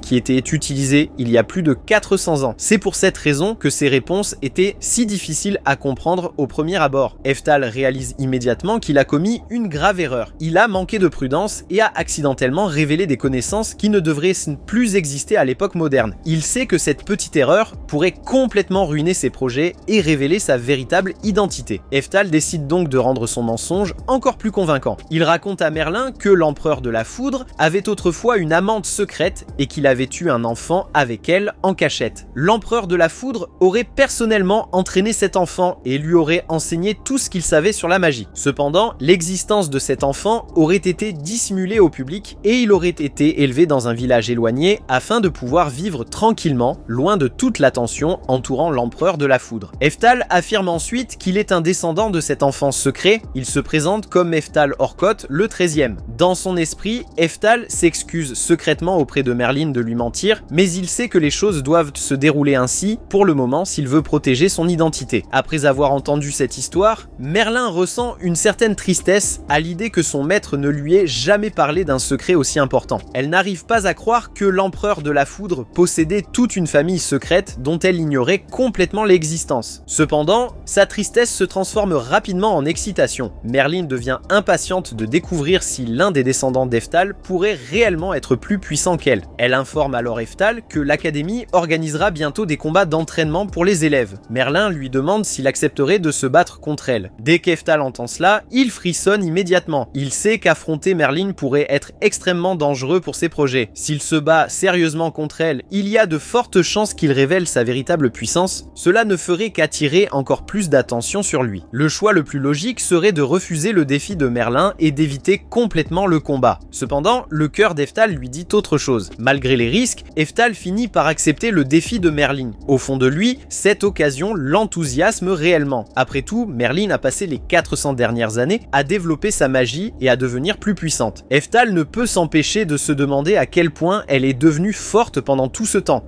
qui étaient utilisées il y a plus de 400 ans. C'est pour cette raison que ces réponses étaient si difficiles à comprendre au premier abord. Eftal réalise immédiatement qu'il a commis une grave erreur. Il a manqué de prudence et a accidentellement révélé des connaissances qui ne devraient plus exister à l'époque moderne. Il sait que cette petite erreur pourrait complètement ruiner ses projets et révéler sa véritable identité. Eftal décide donc de rendre son mensonge encore plus convaincant. Il raconte à Merlin que l'empereur de la foudre avait autrefois une amante secrète et qu'il avait eu un enfant avec elle en cachette. L'empereur de la foudre aurait personnellement entraîné cet enfant et lui aurait enseigné tout ce qu'il savait sur la magie. Cependant, l'existence de cet enfant aurait été dissimulée au public et il aurait été élevé dans un village éloigné afin de pouvoir vivre tranquillement, loin de toute l'attention entourant l'empereur de la foudre. Eftal affirme ensuite qu'il est un descendant de cet enfant secret. Il se présente comme Eftal Orkoth, le 13e. Dans son esprit, Eftal s'excuse secrètement auprès de Merlin de lui mentir, mais il sait que les choses doivent se dérouler ainsi pour le moment s'il veut protéger son identité. Après avoir entendu cette histoire, Merlin ressent une certaine tristesse à l'idée que son maître ne lui ait jamais parlé d'un secret aussi important. Elle n'arrive pas à croire que l'empereur de la foudre possédait toute une famille secrète dont elle ignorait complètement l'existence. Cependant, sa tristesse se transforme rapidement en excitation. Merlin devient impatiente de découvrir si l'un des descendants d'Eftal pourrait réellement être plus puissant qu'elle. Elle informe alors Eftal que l'Académie organisera bientôt des combats d'entraînement pour les élèves. épreuve. Merlin lui demande s'il accepterait de se battre contre elle. Dès qu'Eftal entend cela, il frissonne immédiatement. Il sait qu'affronter Merlin pourrait être extrêmement dangereux pour ses projets. S'il se bat sérieusement contre elle, il y a de fortes chances qu'il révèle sa véritable puissance. Cela ne ferait qu'attirer encore plus d'attention sur lui. Le choix le plus logique serait de refuser le défi de Merlin et d'éviter complètement le combat. Cependant, le cœur d'Eftal lui dit autre chose. Malgré les risques, Eftal finit par accepter le défi de Merlin. Au fond de lui, cette occasion l'enthousiasme réellement. Après tout, Merlin a passé les 400 dernières années à développer sa magie et à devenir plus puissante. Eftal ne peut s'empêcher de se demander à quel point elle est devenue forte pendant tout ce temps.